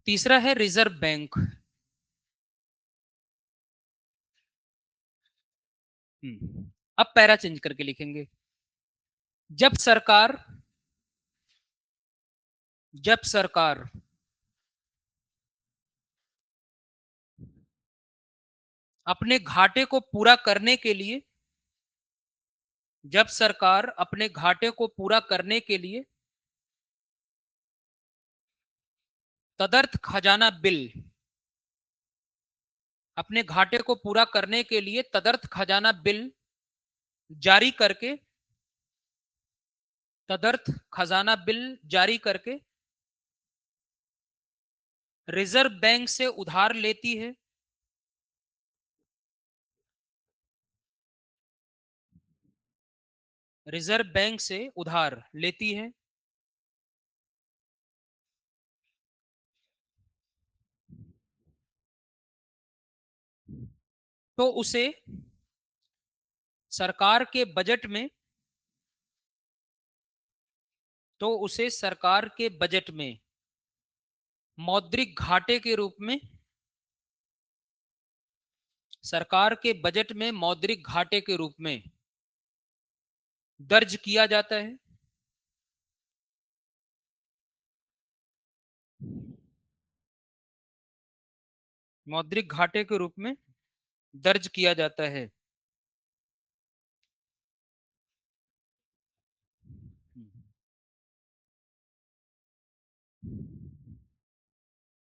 तीसरा है रिजर्व बैंक। अब पैरा चेंज करके लिखेंगे। जब सरकार जब सरकार अपने घाटे को पूरा करने के लिए जब सरकार अपने घाटे को पूरा करने के लिए तदर्थ खजाना बिल अपने घाटे को पूरा करने के लिए तदर्थ खजाना बिल जारी करके तदर्थ खजाना बिल जारी करके रिजर्व बैंक से उधार लेती है। रिजर्व बैंक से उधार लेती है। तो उसे सरकार के बजट में तो उसे सरकार के बजट में मौद्रिक घाटे के रूप में सरकार के बजट में मौद्रिक घाटे के रूप में दर्ज किया जाता है। मौद्रिक घाटे के रूप में दर्ज किया जाता है।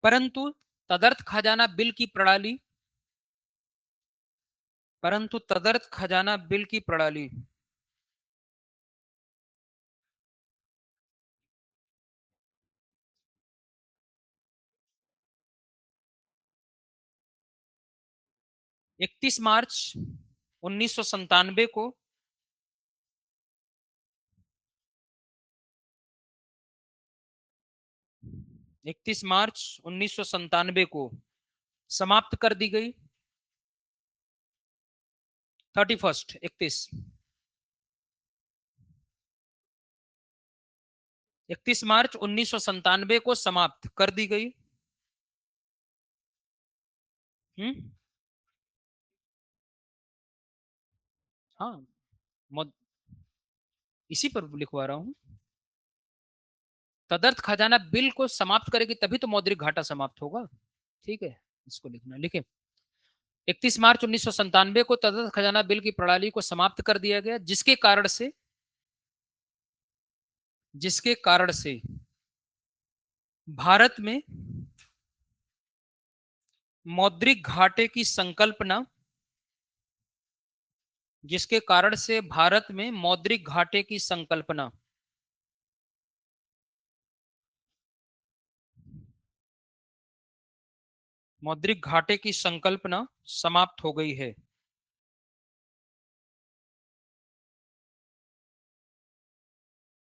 परंतु तदर्थ खजाना बिल की प्रणाली परंतु तदर्थ खजाना बिल की प्रणाली 31 मार्च 1997 को 31 मार्च 1997 को समाप्त कर दी गई। 31 मार्च 1997 को समाप्त कर दी गई। हम्म, हाँ, इसी पर लिखवा रहा हूं। तदर्थ खजाना बिल को समाप्त करेगी तभी तो मौद्रिक घाटा समाप्त होगा। ठीक है, इसको लिखना, लिखे 31 मार्च 1997 को तदर्थ खजाना बिल की प्रणाली को समाप्त कर दिया गया, जिसके कारण से भारत में मौद्रिक घाटे की संकल्पना जिसके कारण से भारत में मौद्रिक घाटे की संकल्पना मौद्रिक घाटे की संकल्पना समाप्त हो गई है।